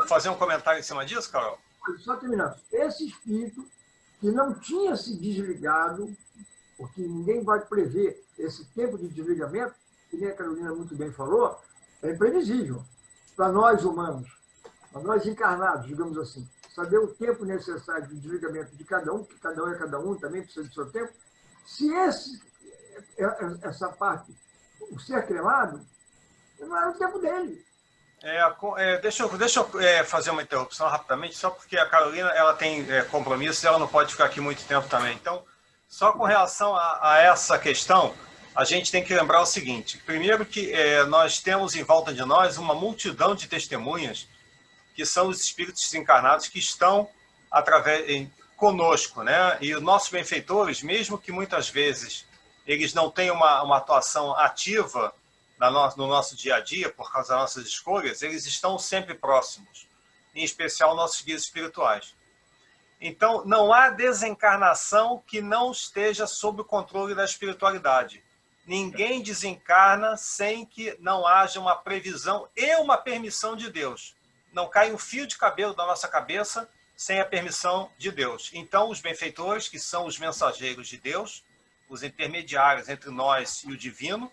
fazer um comentário em cima disso, Carol? Só terminando. Esse espírito que não tinha se desligado, porque ninguém vai prever esse tempo de desligamento, que nem a Carolina muito bem falou, é imprevisível para nós humanos, para nós encarnados, digamos assim. Saber o tempo necessário de desligamento de cada um, que cada um é cada um, também precisa do seu tempo. Se essa parte, o ser cremado, não era o tempo dele. Deixa eu fazer uma interrupção rapidamente, só porque a Carolina ela tem compromisso e ela não pode ficar aqui muito tempo também. Então, só com relação a essa questão, a gente tem que lembrar o seguinte: primeiro que nós temos em volta de nós uma multidão de testemunhas que são os espíritos desencarnados que estão conosco, né? E os nossos benfeitores, mesmo que muitas vezes eles não tenham uma atuação ativa no nosso dia a dia, por causa das nossas escolhas, eles estão sempre próximos, em especial nossos guias espirituais. Então, não há desencarnação que não esteja sob o controle da espiritualidade. Ninguém desencarna sem que não haja uma previsão e uma permissão de Deus. Não cai um fio de cabelo da nossa cabeça sem a permissão de Deus. Então, os benfeitores, que são os mensageiros de Deus, os intermediários entre nós e o divino,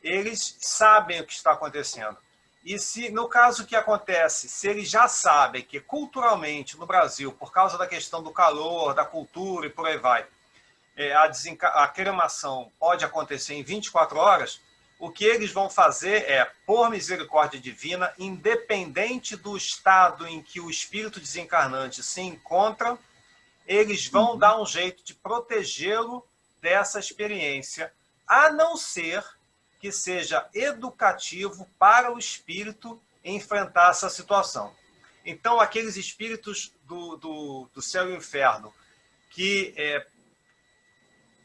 eles sabem o que está acontecendo. E se, no caso que acontece, se eles já sabem que culturalmente no Brasil, por causa da questão do calor, da cultura e por aí vai, a cremação pode acontecer em 24 horas, o que eles vão fazer é, por misericórdia divina, independente do estado em que o espírito desencarnante se encontra, eles vão dar um jeito de protegê-lo dessa experiência, a não ser que seja educativo para o espírito enfrentar essa situação. Então, aqueles espíritos do céu e inferno que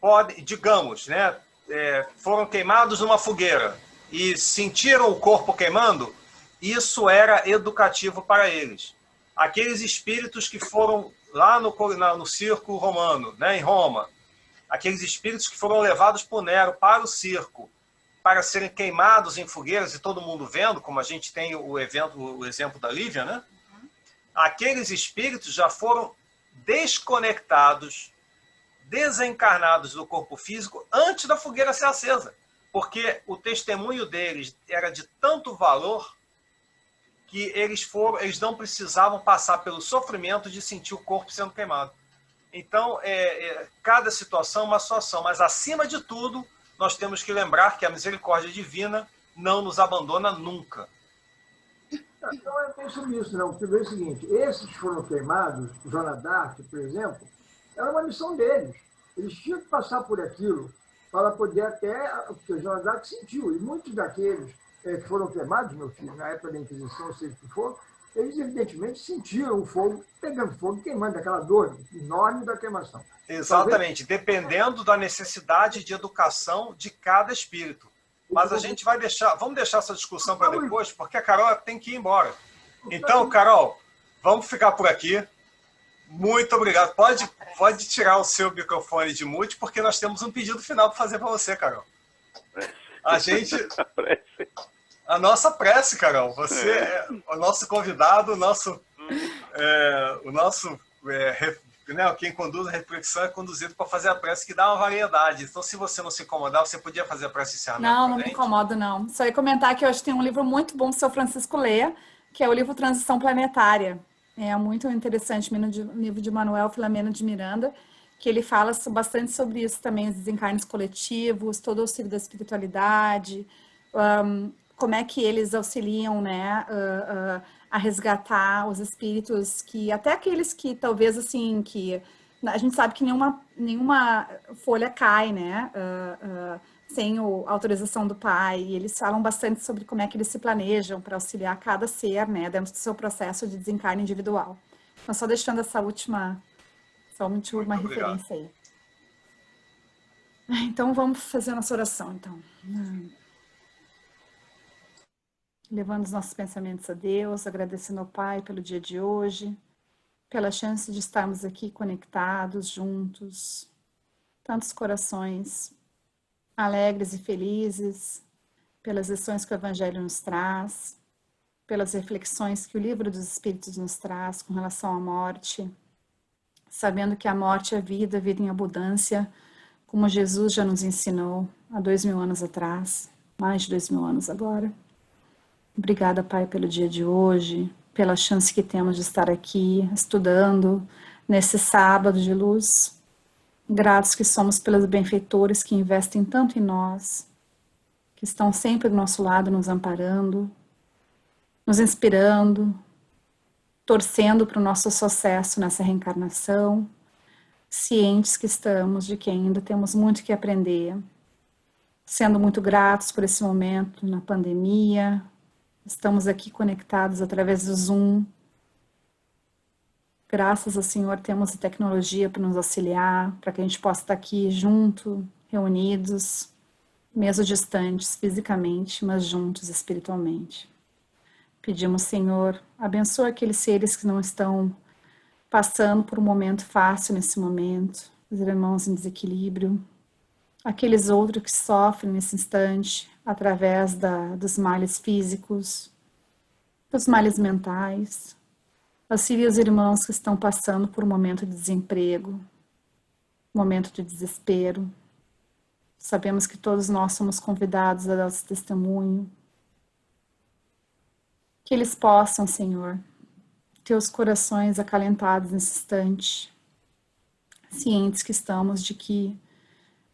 podem, digamos, né, foram queimados numa fogueira e sentiram o corpo queimando, isso era educativo para eles. Aqueles espíritos que foram lá no circo romano, né, em Roma, aqueles espíritos que foram levados por Nero para o circo, para serem queimados em fogueiras e todo mundo vendo, como a gente tem o exemplo da Lívia, né? Aqueles espíritos já foram desconectados, desencarnados do corpo físico antes da fogueira ser acesa, porque o testemunho deles era de tanto valor que eles não precisavam passar pelo sofrimento de sentir o corpo sendo queimado. Então, cada situação é uma situação, mas acima de tudo, nós temos que lembrar que a misericórdia divina não nos abandona nunca. Então, eu penso nisso, não. Porque é o seguinte: esses foram queimados, Joana d'Arc, por exemplo, era uma missão deles. Eles tinham que passar por aquilo para poder até... Porque Joana d'Arc sentiu. E muitos daqueles que foram queimados, meu filho, na época da Inquisição, seja o que for, eles evidentemente sentiram o fogo, pegando fogo, queimando, aquela dor enorme da queimação. Exatamente, dependendo da necessidade de educação de cada espírito. Mas a gente vamos deixar essa discussão para depois, porque a Carol tem que ir embora. Então, Carol, vamos ficar por aqui. Muito obrigado. Pode tirar o seu microfone de mute, porque nós temos um pedido final para fazer para você, Carol. A nossa prece, Carol. Você é o nosso convidado, quem conduz a reflexão é conduzido para fazer a prece, que dá uma variedade. Então, se você não se incomodar, você podia fazer a prece de encerramento. Não me incomodo, não. Só ia comentar que hoje tem um livro muito bom do seu Francisco Lea, que é o livro Transição Planetária. É muito interessante, livro de Manuel Filomeno de Miranda, que ele fala bastante sobre isso também, os desencarnes coletivos, todo o auxílio da espiritualidade, como é que eles auxiliam, né, a resgatar os espíritos, que até aqueles que talvez, assim, que a gente sabe que nenhuma folha cai, né, sem a autorização do pai, e eles falam bastante sobre como é que eles se planejam para auxiliar cada ser, né, dentro do seu processo de desencarne individual. Então, só deixando essa última referência aí. Então, vamos fazer a nossa oração, então. Levando os nossos pensamentos a Deus, agradecendo ao Pai pelo dia de hoje, pela chance de estarmos aqui conectados, juntos, tantos corações alegres e felizes, pelas lições que o Evangelho nos traz, pelas reflexões que o Livro dos Espíritos nos traz com relação à morte, sabendo que a morte é vida em abundância, como Jesus já nos ensinou há 2000 anos atrás, mais de 2000 anos agora. Obrigada, Pai, pelo dia de hoje, pela chance que temos de estar aqui estudando nesse sábado de luz. Gratos que somos pelos benfeitores que investem tanto em nós, que estão sempre do nosso lado, nos amparando, nos inspirando, torcendo para o nosso sucesso nessa reencarnação, cientes que estamos de que ainda temos muito que aprender, sendo muito gratos por esse momento na pandemia. Estamos aqui conectados através do Zoom. Graças ao Senhor temos a tecnologia para nos auxiliar, para que a gente possa estar aqui junto, reunidos, mesmo distantes fisicamente, mas juntos espiritualmente. Pedimos, Senhor, abençoa aqueles seres que não estão passando por um momento fácil nesse momento, os irmãos em desequilíbrio, aqueles outros que sofrem nesse instante através dos males físicos, dos males mentais. Auxilie os irmãos que estão passando por um momento de desemprego, momento de desespero. Sabemos que todos nós somos convidados a dar esse testemunho. Que eles possam, Senhor, ter os corações acalentados nesse instante, cientes que estamos de que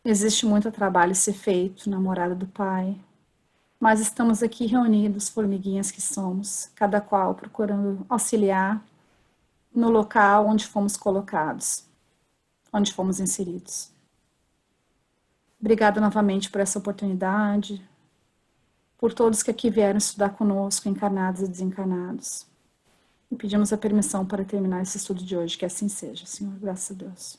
existe muito trabalho a ser feito na morada do Pai, mas estamos aqui reunidos, formiguinhas que somos, cada qual procurando auxiliar no local onde fomos colocados, onde fomos inseridos. Obrigada novamente por essa oportunidade, por todos que aqui vieram estudar conosco, encarnados e desencarnados. E pedimos a permissão para terminar esse estudo de hoje, que assim seja, Senhor, graças a Deus.